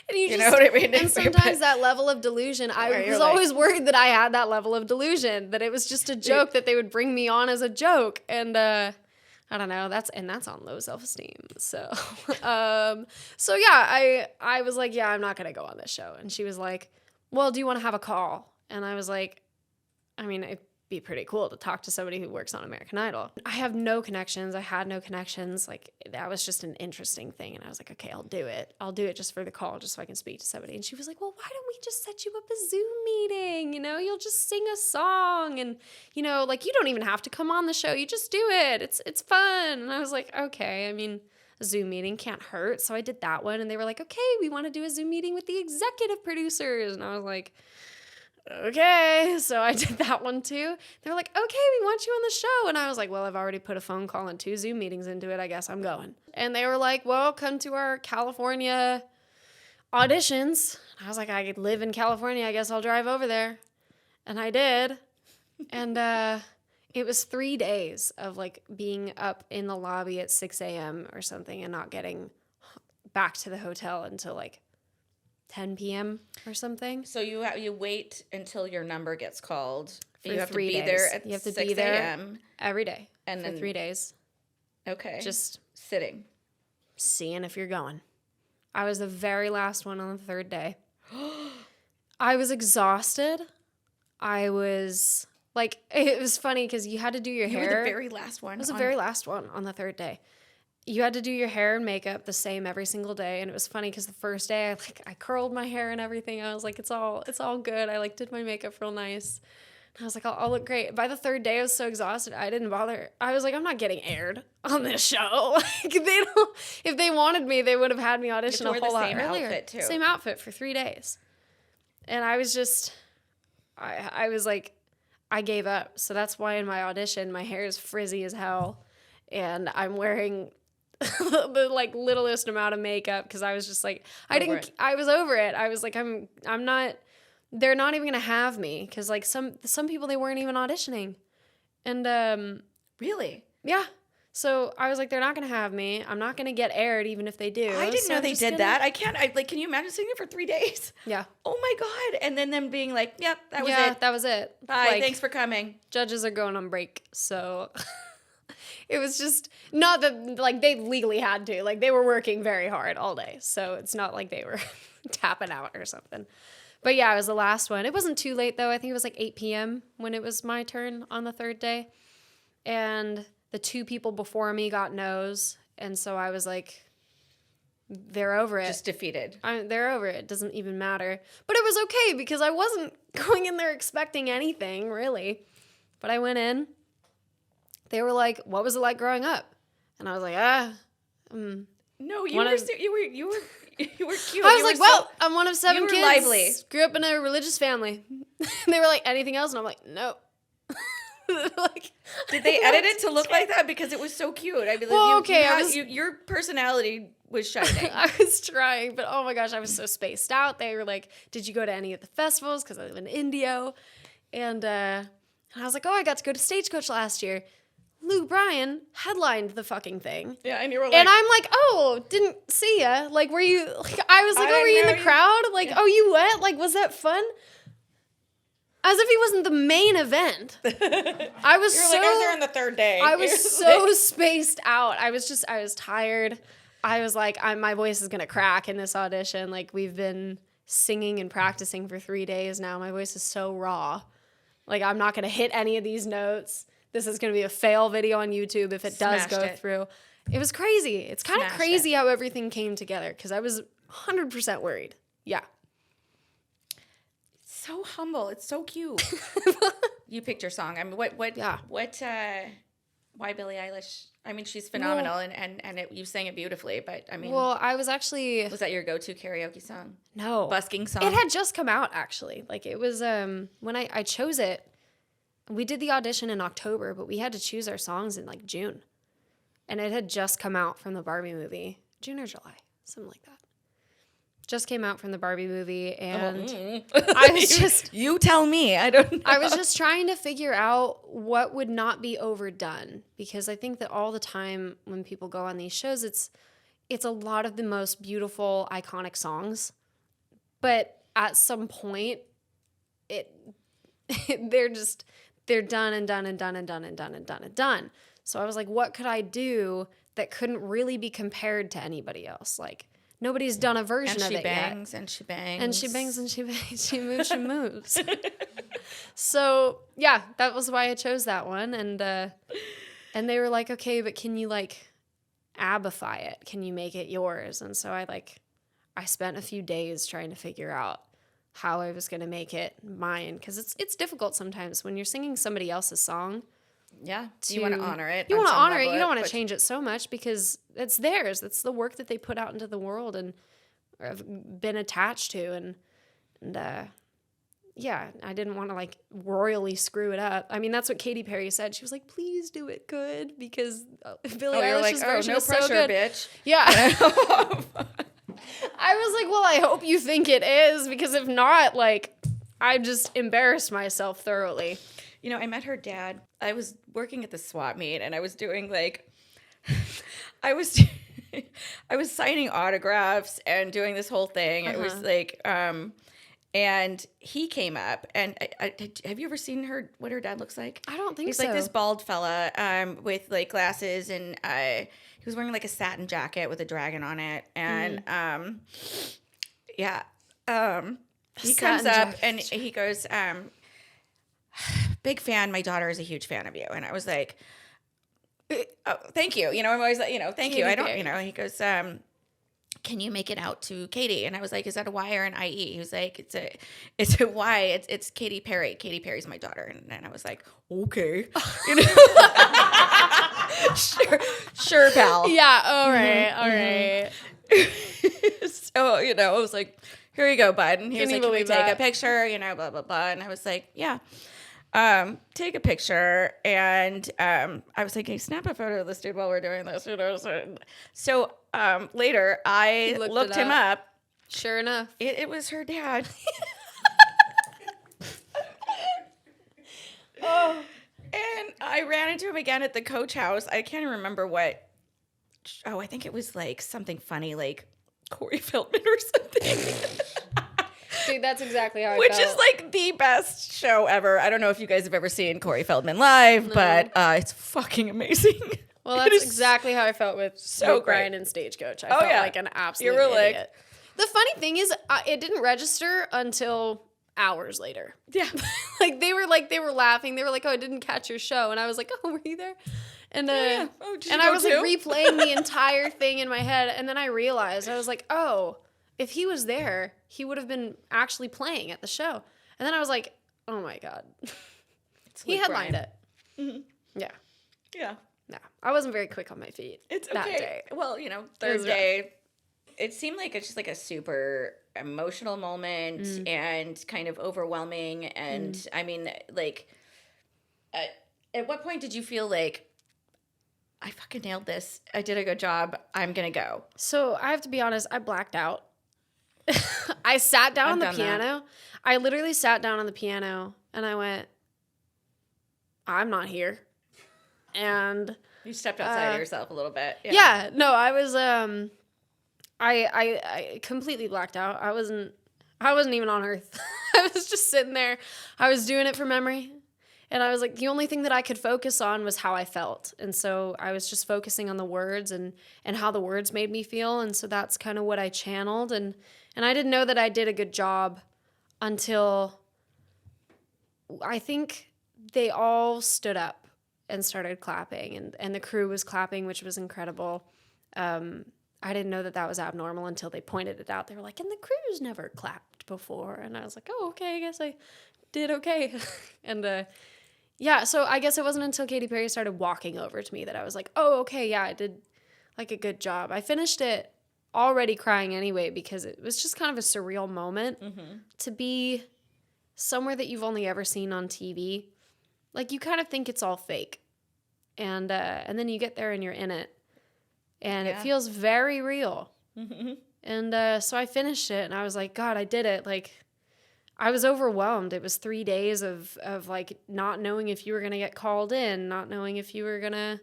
And you know what I mean? And sometimes that level of delusion, I was always worried that I had that level of delusion, that it was just a joke, that they would bring me on as a joke. And I don't know, that's on low self-esteem. So, yeah, I was like, yeah, I'm not going to go on this show. And she was like, well, do you want to have a call? And I was like, I mean, it'd be pretty cool to talk to somebody who works on American Idol. I have no connections. I had no connections. Like, that was just an interesting thing. And I was like, okay, I'll do it. I'll do it just for the call, just so I can speak to somebody. And she was like, well, why don't we just set you up a Zoom meeting? You know, you'll just sing a song and, you know, like, you don't even have to come on the show. You just do it. It's fun. And I was like, okay, I mean, a Zoom meeting can't hurt. So I did that one. And they were like, okay, we want to do a Zoom meeting with the executive producers. And I was like, okay. So I did that one too. They were like, okay, we want you on the show. And I was like, well, I've already put a phone call and 2 Zoom meetings into it. I guess I'm going. And they were like, well, come to our California auditions. And I was like, I could live in California. I guess I'll drive over there. And I did. And it was 3 days of, like, being up in the lobby at 6 a.m. or something and not getting back to the hotel until, like, 10 p.m. or something. So you wait until your number gets called. For you have 3 to be days. there at You have to 6 be there a.m. every day and for then 3 days. Okay. Just sitting. Seeing if you're going. I was the very last one on the 3rd day. I was exhausted. I was, like, it was funny because you had to do your hair. You were the very last one. I was the very last one on the 3rd day. You had to do your hair and makeup the same every single day. And it was funny because the first day I curled my hair and everything. I was like, it's all good. I, like, did my makeup real nice. And I was like, I'll look great. By the 3rd day, I was so exhausted. I didn't bother. I was like, I'm not getting aired on this show. Like, if they wanted me, they would have had me audition a whole lot earlier. Same outfit too. Same outfit for 3 days. And I was just, I was like, I gave up. So that's why in my audition, my hair is frizzy as hell. And I'm wearing the, like, littlest amount of makeup because I was just like, I was over it. I was like, I'm not, they're not even going to have me because, like, some people, they weren't even auditioning. And really? Yeah. So I was like, they're not going to have me. I'm not going to get aired even if they do. I didn't So know I'm they just did gonna- that. Can you imagine sitting there for 3 days? Yeah. Oh my God. And then them being like, yep, that was Yeah, it. that was it. Bye. Like, Thanks for coming. judges are going on break. So it was just not that like they legally had to. Like they were working very hard all day. So it's not like they were tapping out or something. But yeah, it was the last one. It wasn't too late though. I think it was like 8 p.m. when it was my turn on the third day. And the 2 people before me got no's. And so I was like, they're over it. Just defeated. They're over it. It doesn't even matter. But it was okay because I wasn't going in there expecting anything, really. But I went in. They were like, what was it like growing up? And I was like, No, you One were, of- you were you were cute. I was You like, were well, I'm one of 7 you were kids. lively. Grew up in a religious family. And they were like, anything else? And I'm like, no. Like, Did they edit it to look like that? Because it was so cute. I mean, Well, okay, your personality was shining. I was trying, but oh my gosh, I was so spaced out. They were like, did you go to any of the festivals? Because I live in Indio. And I was like, oh, I got to go to Stagecoach last year. Lou Bryan headlined the fucking thing. Yeah, and you were like, And I'm like, oh, didn't see ya. Like, were you, like, I was like, I oh, were you in know the you- crowd? Like, oh, you went? Like, was that fun? As if he wasn't the main event. I was you're so, like, I was there on the third day. I was You're so like- spaced out. I was tired. I was like, my voice is going to crack in this audition. Like, we've been singing and practicing for 3 days now. My voice is so raw. Like, I'm not going to hit any of these notes. This is going to be a fail video on YouTube if it does Smashed go it. through. It was crazy. It's kind of Smashed crazy how everything came together because I was 100% worried. Yeah. so humble. It's so cute. You picked your song. I mean, Yeah. why Billie Eilish? I mean, she's phenomenal, and you sang it beautifully. But I mean, Well, I was actually was that your go-to karaoke song? no Busking song? It had just come out actually. Like it was when I chose it. We did the audition in October, but we had to choose our songs in like June, and it had just come out from the Barbie movie, June or July, something like that. Just came out from the Barbie movie, and I was just You tell me. I don't know. I was just trying to figure out what would not be overdone because I think that all the time when people go on these shows, it's a lot of the most beautiful, iconic songs, but at some point, they're done and done and done and done and done and done and done. So I was like, what could I do that couldn't really be compared to anybody else? Like nobody's done a version of it yet. And she bangs. And she bangs and she bangs, she moves, she moves. So yeah, that was why I chose that one. And they were like, okay, but can you like abify it? Can you make it yours? And so I spent a few days trying to figure out how I was going to make it mine. Cause it's difficult sometimes when you're singing somebody else's song. Yeah, you want to honor it. You on want to some honor it. level, You don't want to but- change it so much because it's theirs. It's the work that they put out into the world and have been attached to. And yeah, I didn't want to like royally screw it up. I mean, that's what Katy Perry said. She was like, please do it good because Billie Oh, you're Eilish's like, version no is pressure, so good. bitch. Yeah. I was like, well, I hope you think it is because if not, like, I just embarrassed myself thoroughly. You know, I met her dad. I was working at the swap meet, and I was doing like, I was signing autographs and doing this whole thing. It was like, and he came up, and have you ever seen what her dad looks like? I don't think He's so. like this bald fella with like glasses, and he was wearing like a satin jacket with a dragon on it, and he comes Satin up jacket. and he goes, big fan. My daughter is a huge fan of you. And I was like, oh, thank you. You know, I'm always like, thank you. Katy I don't, Perry. he goes, can you make it out to Katie? And I was like, is that a Y or an IE? He was like, it's a Y. It's Katy Perry. Katy Perry's my daughter. And I was like, okay. You know? sure, pal. Yeah, all right, all right. So, I was like, here you go, bud. And he was Can you like, can we believe take that? a picture? Blah, blah, blah. And I was like, yeah. Take a picture. And I was like, hey, snap a photo of this dude while we're doing this. So later, I Looked looked it him up. Sure enough. It was her dad. And I ran into him again at the Coach House. I can't remember what. Oh, I think it was like something funny, like Corey Feldman or something. Dude, that's exactly how I Which felt. is like the best show ever. I don't know if you guys have ever seen Corey Feldman live, but it's fucking amazing. Well, that's exactly how I felt with so great. Brian and Stagecoach. I felt like an absolute You were like- idiot. The funny thing is, it didn't register until hours later. Yeah. They were laughing. They were like, "Oh, I didn't catch your show," and I was like, "Oh, were you there?" And yeah. Oh, did you and go I was too? like replaying the entire thing in my head, and then I realized I was like, "Oh, if he was there, he would have been actually playing at the show." And then I was like, "Oh my god." He headlined it. Mm-hmm. Yeah. Yeah. No, I wasn't very quick on my feet. It's that okay. day. Well, you know, It third was day. It seemed like it's just like a super emotional moment and kind of overwhelming. And I mean, like, at what point did you feel like, I fucking nailed this. I did a good job. I'm going to go. So I have to be honest, I blacked out. I sat down on the piano. I literally sat down on the piano and I went, I'm not here. And You stepped outside of yourself a little bit. yeah, no, I was I completely blacked out. I wasn't even on Earth. I was just sitting there. I was doing it from memory. And I was like, the only thing that I could focus on was how I felt. And so I was just focusing on the words and how the words made me feel. And so that's kind of what I channeled. And I didn't know that I did a good job until I think they all stood up and started clapping. And the crew was clapping, which was incredible. I didn't know that that was abnormal until they pointed it out. They were like, and the crew's never clapped before. And I was like, oh, okay, I guess I did okay. And yeah, so I guess it wasn't until Katy Perry started walking over to me that I was like, oh, okay, yeah, I did like a good job. I finished it already crying anyway because it was just kind of a surreal moment to be somewhere that you've only ever seen on TV. Like you kind of think it's all fake. And then you get there and you're in it. And it feels very real. And so I finished it and I was like, God, I did it. Like, I was overwhelmed. It was 3 days of like not knowing if you were going to get called in, not knowing if you were going to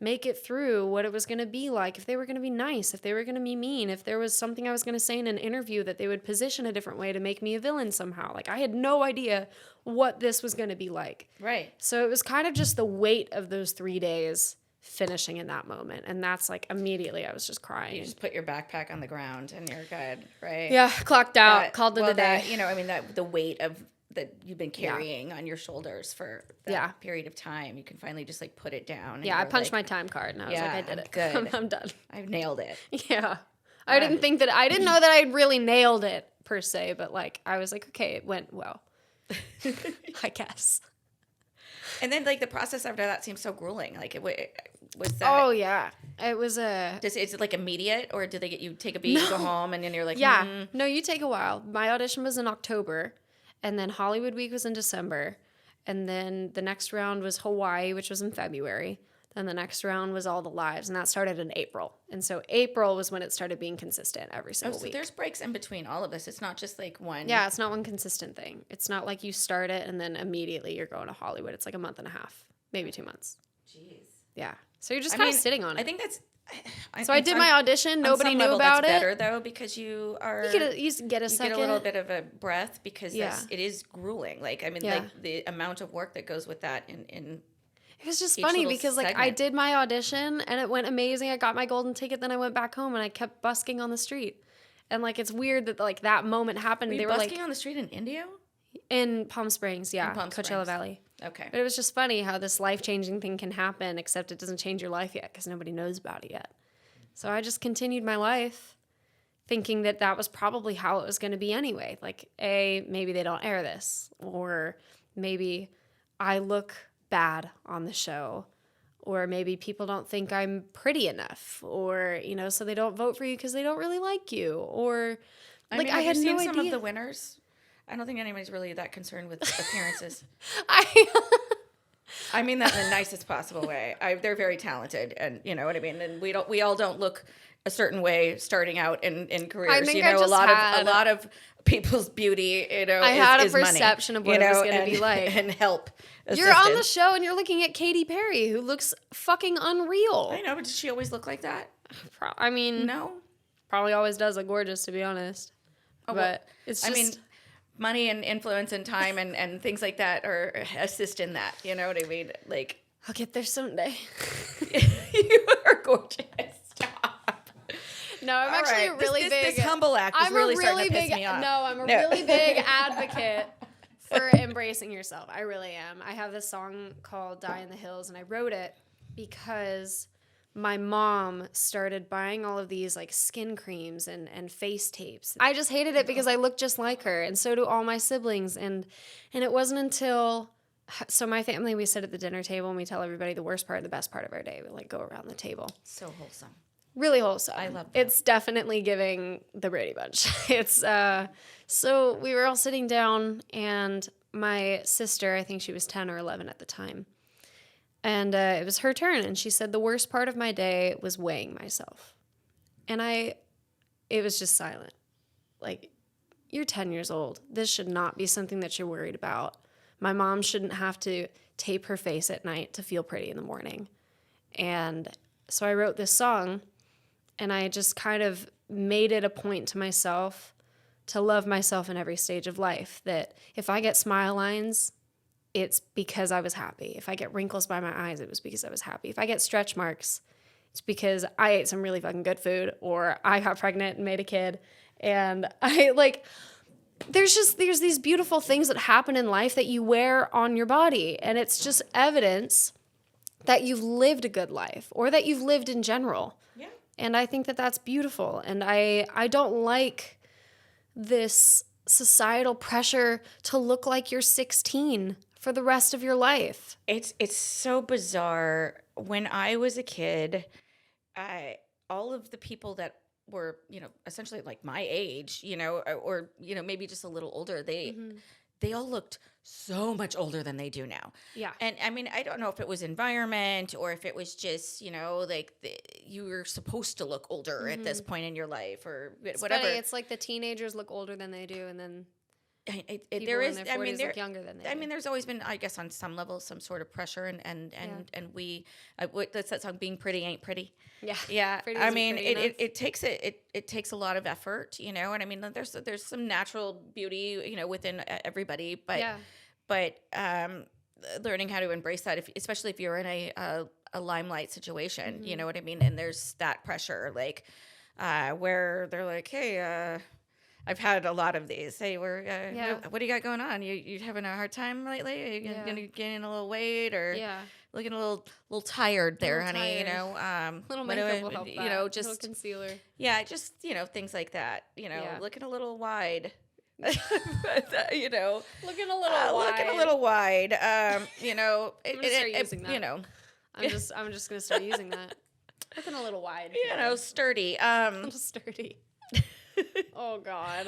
make it through, what it was going to be like, if they were going to be nice, if they were going to be mean, if there was something I was going to say in an interview that they would position a different way to make me a villain somehow. Like, I had no idea what this was going to be like. Right. So it was kind of just the weight of those 3 days finishing in that moment. And that's like immediately I was just crying. You just put your backpack on the ground and you're good, right? Yeah, clocked out, called it a day. You know, I mean, the weight of that you've been carrying on your shoulders for that period of time, you can finally just like put it down. And Yeah, I punched my time card and I was like, I did it. Good. I'm done. I've nailed it. Yeah. I didn't know that I'd really nailed it per se, but like I was like, okay, it went well. I guess. And then like the process after that seems so grueling. Like it was that. Oh yeah, it was Is it like immediate, or do they get you take a beat, go home, and then you're like, yeah, no, you take a while. My audition was in October, and then Hollywood Week was in December, and then the next round was Hawaii, which was in February. Then the next round was all the lives, and that started in April. And so April was when it started being consistent every single week. There's breaks in between all of this. It's not just like one. Yeah, it's not one consistent thing. It's not like you start it and then immediately you're going to Hollywood. It's like a month and a half, maybe 2 months. Jeez. Yeah. So you're just kind of sitting on it. I think that's. So I did my audition. Nobody knew about that's it. Better though, because you get a second. a little bit of a breath because Yeah. it is grueling. Like I mean, Yeah. like the amount of work that goes with that in It was just each funny little because like I segment. did my audition and it went amazing. I got my golden ticket. Then I went back home and I kept busking on the street. And like it's weird that like that moment happened. Were you they were busking like on the street in India? in Palm Springs, yeah, Palm Coachella Springs. Valley. Okay. But it was just funny how this life-changing thing can happen, except it doesn't change your life yet because nobody knows about it yet. So I just continued my life thinking that that was probably how it was going to be anyway. Like, maybe they don't air this, or maybe I look bad on the show, or maybe people don't think I'm pretty enough, or, you know, so they don't vote for you because they don't really like you, or like I had no idea. Some of the winners. I don't think anybody's really that concerned with appearances. I mean that in the nicest possible way. They're very talented, and you know what I mean. And we all don't look a certain way starting out in careers. I think you know, I just a lot of people's beauty, you know, I had a is money, perception of what you it was know, going to be like. and help. You're on the assistance. show and you're looking at Katy Perry, who looks fucking unreal. I know, but does she always look like that? I mean, No. probably always does look gorgeous, to be honest. Oh, But well, it's just, I mean, money and influence and time and things like that are assist in that. You know what I mean? Like, I'll get there someday. you are gorgeous. Stop. No, I'm actually a really big. This humble act is really starting to piss me off. No, I'm a really big advocate for embracing yourself. I really am. I have this song called Die in the Hills, and I wrote it because my mom started buying all of these like skin creams and face tapes. I just hated it because I look just like her, and so do all my siblings. And it wasn't until, so my family, we sit at the dinner table and we tell everybody the worst part and the best part of our day. We like go around the table. So wholesome. Really wholesome. I love that. It's definitely giving the Brady Bunch. It's so we were all sitting down, and my sister, I think she was 10 or 11 at the time, and it was her turn, and she said the worst part of my day was weighing myself, and it was just silent. Like, you're 10 years old. This should not be something that you're worried about. My mom shouldn't have to tape her face at night to feel pretty in the morning. And so I wrote this song. And I just kind of made it a point to myself to love myself in every stage of life. That if I get smile lines, it's because I was happy. If I get wrinkles by my eyes, it was because I was happy. If I get stretch marks, it's because I ate some really fucking good food, or I got pregnant and made a kid. And there's these beautiful things that happen in life that you wear on your body. And it's just evidence that you've lived a good life, or that you've lived in general. Yeah. And I think that that's beautiful. And I don't like this societal pressure to look like you're 16 for the rest of your life. It's so bizarre. When I was a kid, all of the people that were, you know, essentially like my age, you know, or you know, maybe just a little older, they all looked so much older than they do now. Yeah. And I mean, I don't know if it was environment or if it was just, you know, like you were supposed to look older at this point in your life or whatever. Funny. It's like the teenagers look older than they do, and then people there in is, their 40s I mean, look younger than they do. there's always been, I guess, on some level, some sort of pressure, and we, that's that song, being pretty ain't pretty. Yeah. Yeah. Pretty I isn't mean, pretty it takes a lot of effort, you know, and I mean, there's some natural beauty, you know, within everybody, but learning how to embrace that, especially if you're in a limelight situation, you know what I mean? And there's that pressure, like, where they're like, hey, I've had a lot of these. Hey, what do you got going on? You having a hard time lately? Are you gonna gain a little weight, or looking a little tired there, honey? You know, little makeup will help. You know, just little concealer. Yeah, just, you know, things like that. You know, looking a little wide. You know, looking a little wide. You know, I'm gonna start using that. You know, I'm just gonna start using that. Looking a little wide. You know, sturdy. Sturdy. Oh God.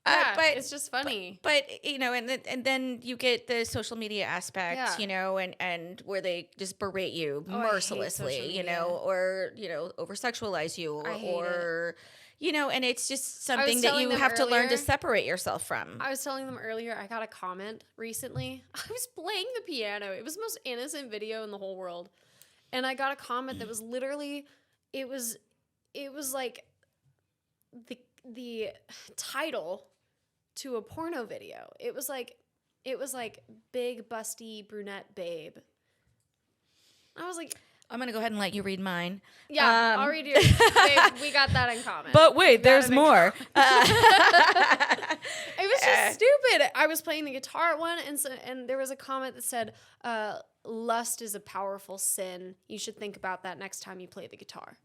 Yeah, but it's just funny. But you know, and then you get the social media aspect, you know, and where they just berate you mercilessly, you know, or you know, over sexualize you, or you know, and it's just something that you have to learn to separate yourself from. I was telling them earlier, I got a comment recently. I was playing the piano. It was the most innocent video in the whole world, and I got a comment that was literally, it was like the title to a porno video. It was like big busty brunette babe. I was like, I'm gonna go ahead and let you read mine. Yeah, I'll read yours. Babe, we got that in common. But wait, there's more. It was just stupid. I was playing the guitar at one, and there was a comment that said, "Lust is a powerful sin. You should think about that next time you play the guitar."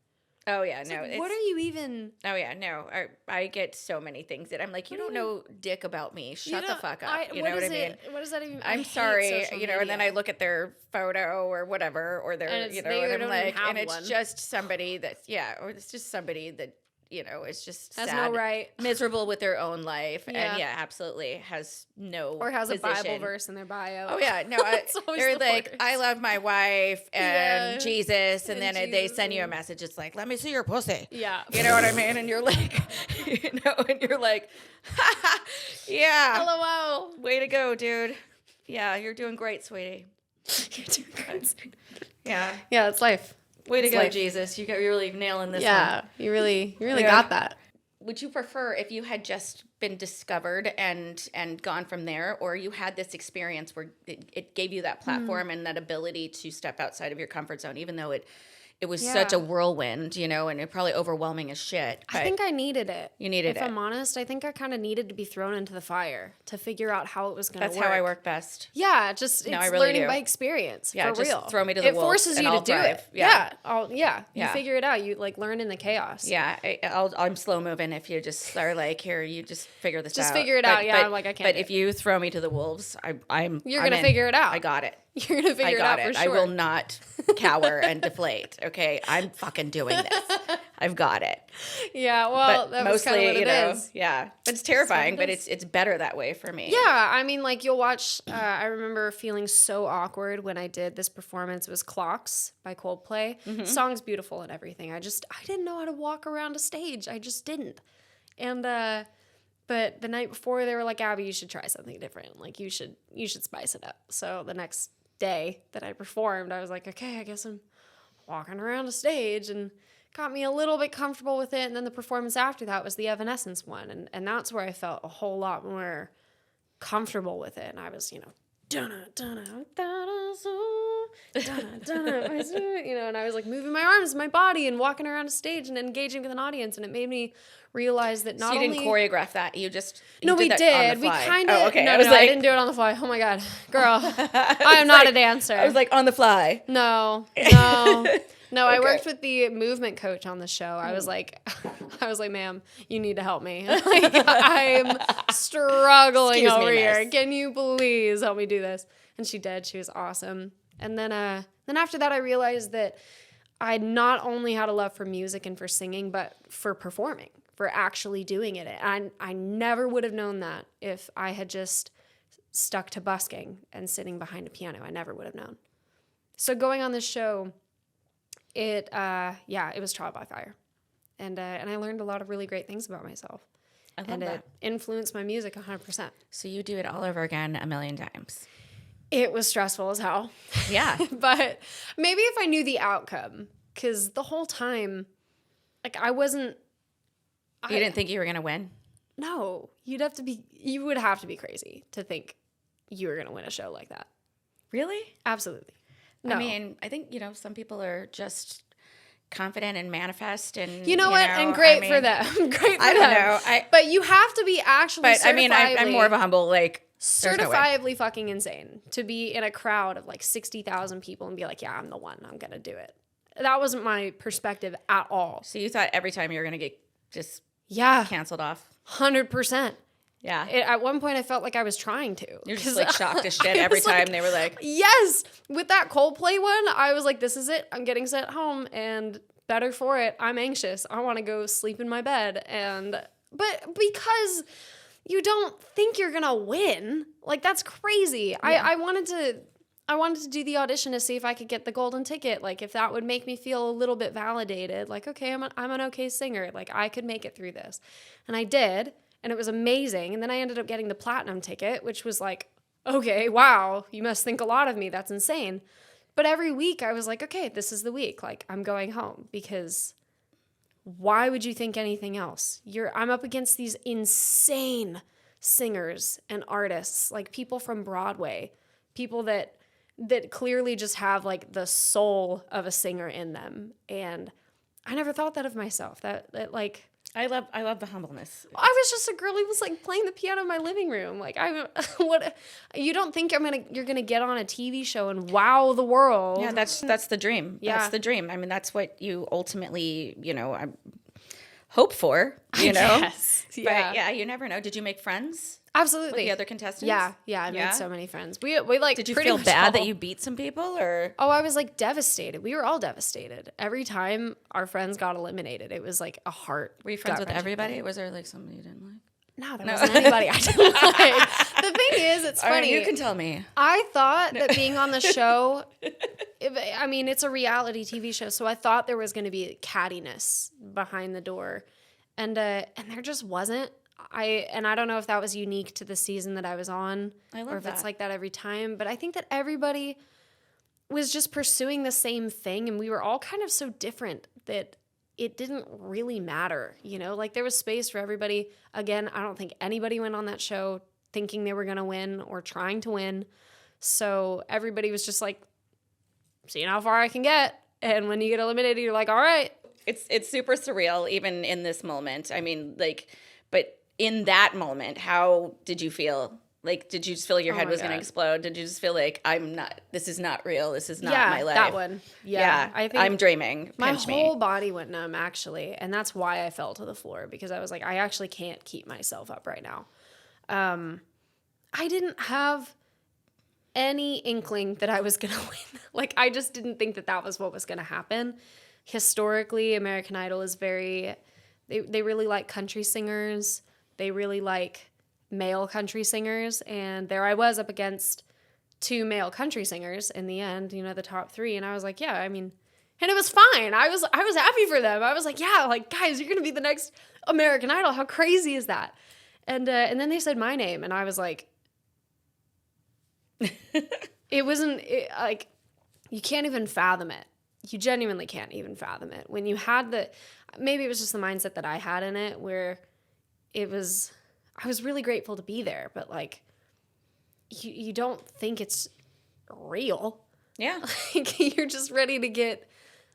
Oh yeah, no. Like, what are you even? Oh yeah, no. I get so many things that I'm like, you don't know dick about me. Shut the fuck up. You know what I mean? What does that even? I'm sorry, you know. And then I look at their photo or whatever, or their, you know, and I'm like, and it's just somebody that's or it's just somebody that is just Has sad, no right. miserable with their own life. Yeah. And absolutely has no Or has position. a Bible verse in their bio. Oh yeah, no, It's always they're the like, worst. I love my wife and Yeah. Jesus, and And then they Jesus send you a and- message. It's like, let me see your pussy. Yeah. You know what I mean? And you're like, and you're like, yeah, LOL. way to go, dude. Yeah, you're doing great, sweetie. You're doing great. Yeah, Yeah, it's life. way to It's go, life. Jesus. You're really nailing this Yeah, one. you really Yeah. got that. Would you prefer if you had just been discovered and gone from there, or you had this experience where it gave you that platform and that ability to step outside of your comfort zone, even though it was such a whirlwind, and it probably overwhelming as shit. I think I needed it. You needed If it. I'm honest, I think I kind of needed to be thrown into the fire to figure out how it was going to work. That's how I work best. Yeah, just No, it's I really learning do. by experience. Yeah, for just real. throw me to the It wolves forces and you I'll to do thrive. it. Yeah. You Yeah. figure it out. You like learn in the chaos. Yeah, I'm slow moving. If you just are like, here, you just figure this out. Just figure it out. Yeah, I'm like, I can't But do if it. you throw me to the wolves, I'm You're I'm gonna in. figure it out. I got it. You're gonna I figure it got out for it. sure. I will not cower and deflate. Okay, I'm fucking doing this. I've got it. Yeah, well, But that was kind mostly, of what it is. yeah, but it's terrifying. what it But is. it's better that way for me. Yeah, I mean, like you'll watch. I remember feeling so awkward when I did this performance. It was "Clocks" by Coldplay. Mm-hmm. Song's beautiful and everything. I didn't know how to walk around a stage. I just didn't. And but the night before, they were like, "Abby, you should try something different. Like you should spice it up." So the next day that I performed, I was like, "Okay, I guess I'm walking around a stage," and got me a little bit comfortable with it. And then the performance after that was the Evanescence one. And that's where I felt a whole lot more comfortable with it. And I was, dunna, dunna, dunna, so, dunna, dunna, my spirit, and I was like moving my arms, my body, and walking around a stage and engaging with an audience. And it made me realize that not So you only... didn't choreoreoh that. You just No, we did. That on did. the We fly. kind of... Oh, okay. No, I was I like, didn't do it on the fly. Oh, my God. Girl, I am not a dancer. I was like on the fly. No. No, I worked with the movement coach on the show. I was like, ma'am, you need to help me. Like, I'm struggling Excuse me, over here. miss. Can you please help me do this? And she did. She was awesome. And then after that, I realized that I not only had a love for music and for singing, but for performing, for actually doing it. And I never would have known that if I had just stuck to busking and sitting behind a piano. I never would have known. So going on this show, it was trial by fire, and I learned a lot of really great things about myself, I love and that. it influenced my music 100%. So you do it all over again a million times. It was stressful as hell, Yeah. but maybe if I knew the outcome, because the whole time, like I wasn't. You didn't think you were gonna win? No, you would have to be crazy to think you were gonna win a show like that. Really? Absolutely. No. I mean, I think, some people are just confident and manifest and You know what? And great for them. Great for them. I don't know. But you have to be actually But I mean, I'm certifiably- more of a humble, there's no way. certifiably fucking insane to be in a crowd of like 60,000 people and be like, yeah, I'm the one. I'm going to do it. That wasn't my perspective at all. So you thought every time you were going to get just Yeah, canceled off? 100%. Yeah. At one point, I felt like I was trying to. You're just 'Cause shocked as I shit every was like, time they were like, yes. With that Coldplay one, I was like, this is it. I'm getting sent home and better for it. I'm anxious. I want to go sleep in my bed. But because you don't think you're going to win, like that's crazy. Yeah. I wanted to do the audition to see if I could get the golden ticket. Like if that would make me feel a little bit validated, like, okay, I'm an okay singer. Like I could make it through this. And I did. And it was amazing. And then I ended up getting the platinum ticket, which was like, okay, wow, you must think a lot of me. That's insane. But every week I was like, okay, this is the week. Like I'm going home because why would you think anything else? I'm up against these insane singers and artists, like people from Broadway, people that clearly just have like the soul of a singer in them. And I never thought that of myself. That like I love the humbleness. I was just a girl who was like playing the piano in my living room. Like what you don't think you're gonna get on a TV show and wow the world. Yeah, that's the dream. Yeah. That's the dream. I mean, that's what you ultimately, hope for, Yes. Yeah. But yeah, you never know. Did you make friends? Absolutely. With the other contestants? Yeah, I made so many friends. We like. Did you pretty feel much bad all- that you beat some people, or? Oh, I was like devastated. We were all devastated. Every time our friends got eliminated, it was like a heart. Were you friends with gut-wrenching everybody? thing. Was there like somebody you didn't like? No, there wasn't anybody I didn't like. The thing is, it's All right, funny. you can tell me. I thought that being on the show, it's a reality TV show, so I thought there was going to be cattiness behind the door, and there just wasn't. I don't know if that was unique to the season that I was on, or if it's like that every time. But I think that everybody was just pursuing the same thing, and we were all kind of so different that it didn't really matter, Like there was space for everybody. Again, I don't think anybody went on that show thinking they were going to win or trying to win. So everybody was just like, seeing how far I can get. And when you get eliminated, you're like, all right. It's super surreal, even in this moment. I mean, like, but in that moment, how did you feel? Like, did you just feel like your head was going to explode? Did you just feel like, this is not real. This is not my life? That one. Yeah. I think I'm dreaming. My whole body went numb, actually. And that's why I fell to the floor, because I was like, I actually can't keep myself up right now. I didn't have any inkling that I was going to win. Like, I just didn't think that was what was going to happen. Historically, American Idol is they really like country singers. They really like male country singers, and there I was up against 2 male country singers in the end, the top 3, and I was like, and it was fine. I was happy for them. I was like, like, guys, you're gonna be the next American Idol. How crazy is that? And then they said my name, and I was like, it wasn't like, you can't even fathom it. You genuinely can't even fathom it. When you had maybe it was just the mindset that I had in it, where I was really grateful to be there, but like, you don't think it's real. Yeah. Like, you're just ready to get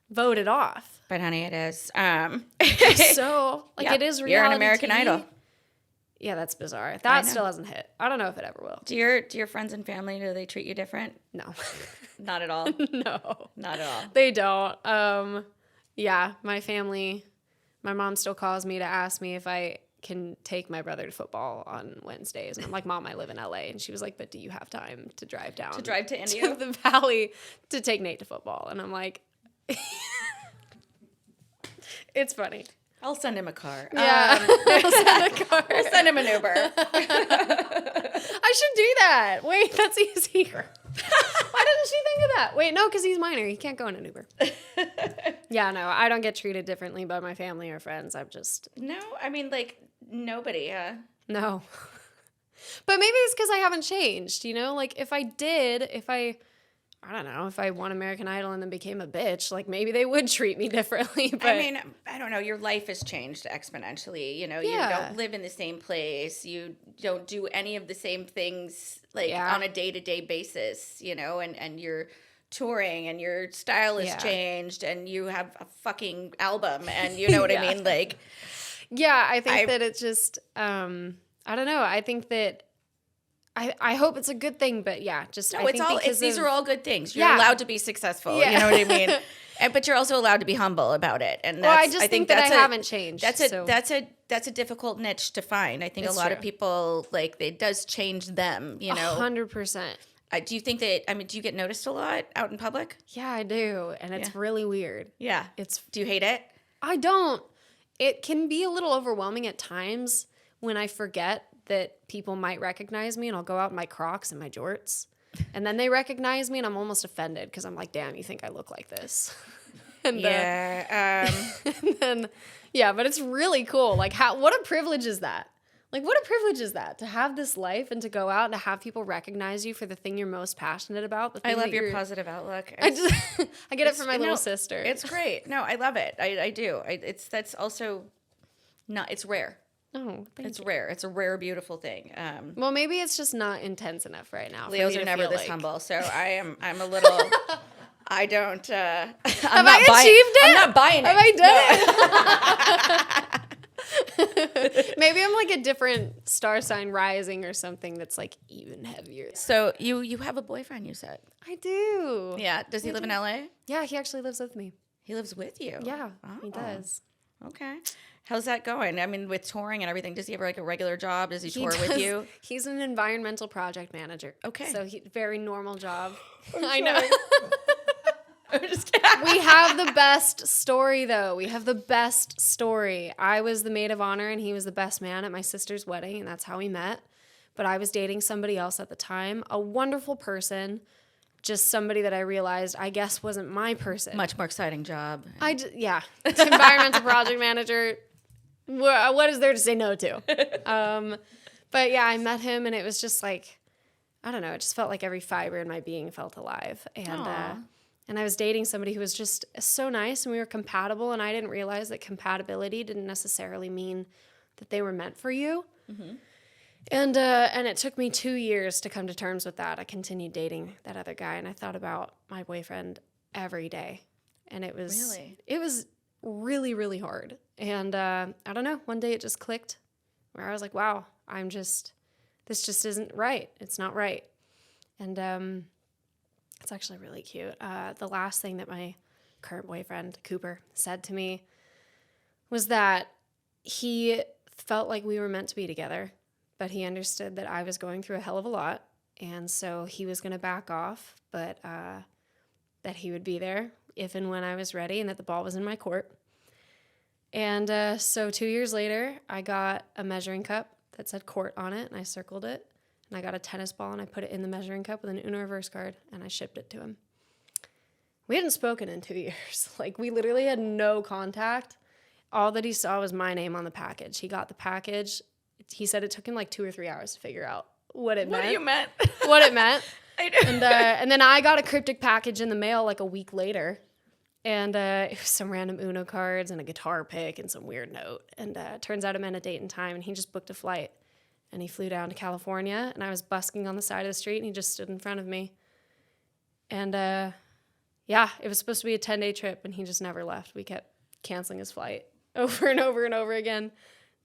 voted off. But honey, it is. So, like, it is reality You're an American TV. Idol. Yeah, that's bizarre. That still hasn't hit. I don't know if it ever will. Do your friends and family, do they treat you different? No. Not at all? No. Not at all. They don't. Yeah, my family, my mom still calls me to ask me if I can take my brother to football on Wednesdays. And I'm like, Mom, I live in LA. And she was like, but do you have time to drive down? To drive to India? To the valley to take Nate to football. And I'm like, it's funny. I'll send him a car. Yeah, I'll send a car. We'll send him an Uber. I should do that. Wait, that's easier. Why didn't she think of that? Wait, no, because he's minor. He can't go in an Uber. Yeah, no, I don't get treated differently by my family or friends. I'm just... No, I mean, like, nobody. No. But maybe it's because I haven't changed, Like, if I don't know, if I won American Idol and then became a bitch, like, maybe they would treat me differently. But I mean, I don't know. Your life has changed exponentially. You don't live in the same place. You don't do any of the same things, like, on a day-to-day basis, and you're touring and your style has changed and you have a fucking album and you know what I mean? Like, yeah, I think that it's just, I don't know. I think that I hope it's a good thing, but yeah, just no, these are all good things. You're allowed to be successful. Yeah. You know what I mean? But you're also allowed to be humble about it. And I think that I haven't changed. That's a difficult niche to find. I think a lot of people, like, it does change them, 100%. Do you think that, do you get noticed a lot out in public? Yeah, I do. And it's really weird. Yeah. Do you hate it? I don't. It can be a little overwhelming at times when I forget that people might recognize me, and I'll go out in my Crocs and my jorts. And then they recognize me and I'm almost offended because I'm like, damn, you think I look like this? And then, but it's really cool. Like, what a privilege is that? Like, what a privilege is that to have this life and to go out and to have people recognize you for the thing you're most passionate about. I love your positive outlook. I get it from my little sister. It's great. No, I love it. I do. That's also not, it's rare. Oh, it's rare. It's a rare, beautiful thing. Well, maybe it's just not intense enough right now. Leos are never this humble, so I'm a little. I don't. Have I achieved it? I'm not buying it. Have I done it? Maybe I'm like a different star sign rising or something that's like even heavier. So you have a boyfriend, you said? I do. Yeah. Does he live in LA? Yeah, he actually lives with me. He lives with you? Yeah, he does. Okay. How's that going? I mean, with touring and everything, does he have like a regular job? Does he tour with you? He's an environmental project manager. Okay. So very normal job. I know. I'm just kidding. We have the best story, though. We have the best story. I was the maid of honor, and he was the best man at my sister's wedding, and that's how we met. But I was dating somebody else at the time, a wonderful person, just somebody that I realized, I guess, wasn't my person. Much more exciting job. Environmental project manager. What is there to say no to? But yeah, I met him, and it was just like, I don't know, it just felt like every fiber in my being felt alive. And I was dating somebody who was just so nice, and we were compatible, and I didn't realize that compatibility didn't necessarily mean that they were meant for you. Mm-hmm. And it took me 2 years to come to terms with that. I continued dating that other guy, and I thought about my boyfriend every day. And it was really, really hard. And I don't know, one day it just clicked where I was like, wow, this just isn't right. It's not right. And it's actually really cute. The last thing that my current boyfriend, Cooper, said to me was that he felt like we were meant to be together, but he understood that I was going through a hell of a lot, and so he was going to back off, but that he would be there if and when I was ready, and that the ball was in my court. And so 2 years later, I got a measuring cup that said court on it, and I circled it. And I got a tennis ball, and I put it in the measuring cup with an Uno reverse card, and I shipped it to him. We hadn't spoken in 2 years. Like, we literally had no contact. All that he saw was my name on the package. He got the package. He said it took him like 2 or 3 hours to figure out what it meant. What you meant? What it meant. I know. And then I got a cryptic package in the mail like a week later. And it was some random Uno cards and a guitar pick and some weird note. And it turns out it meant a date and time, and he just booked a flight. And he flew down to California, and I was busking on the side of the street, and he just stood in front of me. And it was supposed to be a 10-day trip, and he just never left. We kept canceling his flight over and over and over again.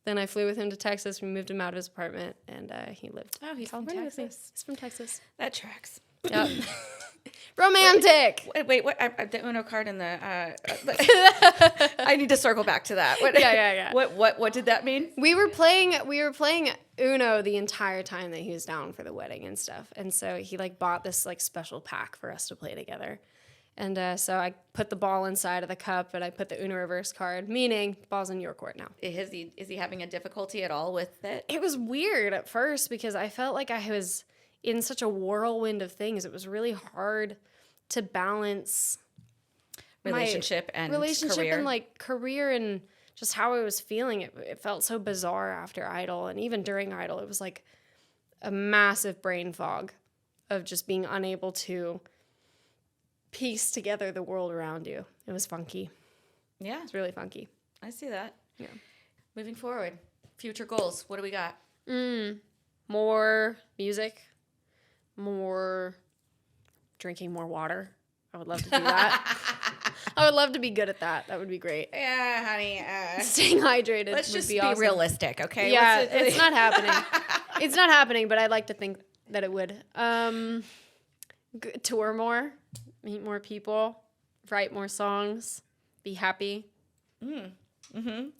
Then I flew with him to Texas. We moved him out of his apartment, and he lived. Oh, he's from Texas. He's from Texas. That tracks. Yep. Romantic. Wait, what? The Uno card and the. I need to circle back to that. What, Yeah. What did that mean? We were playing Uno the entire time that he was down for the wedding and stuff, and so he like bought this like special pack for us to play together. And so I put the ball inside of the cup, and I put the Uno reverse card, meaning the ball's in your court now. Is he having a difficulty at all with it? It was weird at first because I felt like I was in such a whirlwind of things. It was really hard to balance relationship and like career and just how I was feeling. It felt so bizarre after Idol, and even during Idol, it was like a massive brain fog of just being unable to piece together the world around you. It was funky. Yeah. It's really funky. I see that. Yeah. Moving forward, future goals. What do we got? More music, more drinking more water. I would love to do that. I would love to be good at that. That would be great. Yeah, honey. Staying hydrated Let's just be awesome. Realistic, okay? Yeah, it's not happening. It's not happening, but I'd like to think that it would. Tour more, meet more people, write more songs, be happy.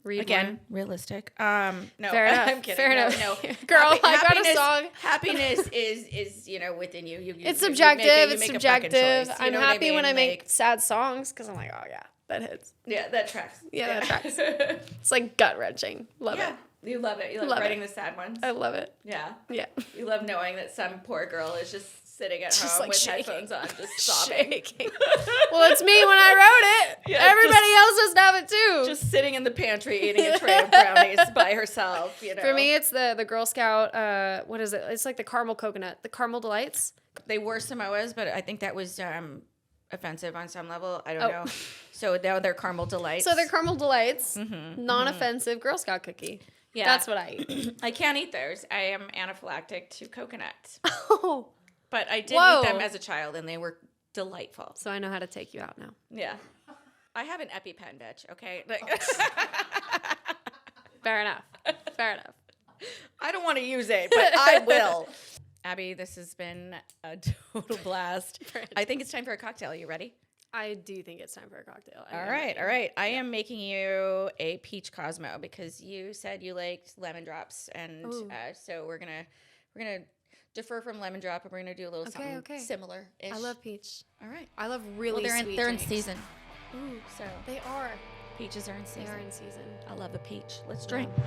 Read Again, more. Realistic. No, Fair enough. I'm kidding. Fair enough. No. Girl, I got a song. Happiness is within you. It's subjective. You it's make subjective. a fucking choice. I'm happy when I make sad songs because I'm like, oh yeah, that hits. Yeah, that tracks. Yeah, that tracks. It's like gut wrenching. Love it. You love it. You love writing the sad ones. I love it. Yeah. Yeah. You love knowing that some poor girl is just sitting at home like with shaking. headphones on, just sobbing. Shaking. Well, it's me when I wrote it. Yeah, everybody else doesn't have it too. Just sitting in the pantry eating a tray of brownies by herself, you know. For me, it's the Girl Scout, what is it? It's like the caramel coconut, the caramel delights. They were Samoas, but I think that was offensive on some level. I don't know. So now they're caramel delights. So they're caramel delights, non-offensive Girl Scout cookie. Yeah. That's what I eat. I can't eat those. I am anaphylactic to coconut. Oh. But I did eat them as a child, and they were delightful. So I know how to take you out now. Yeah. I have an EpiPen, bitch, okay? Fair enough. Fair enough. I don't want to use it, but I will. Abby, this has been a total blast. I think it's time for a cocktail. Are you ready? I do think it's time for a cocktail. All right. I am making you a peach Cosmo because you said you liked lemon drops, and so we're gonna defer from lemon drop, and we're gonna do a little something similar-ish. I love peach. All right. I love really sweet they're drinks. in season. Ooh, So they are. peaches are in season. They are in season. I love a peach. Let's drink. Yeah.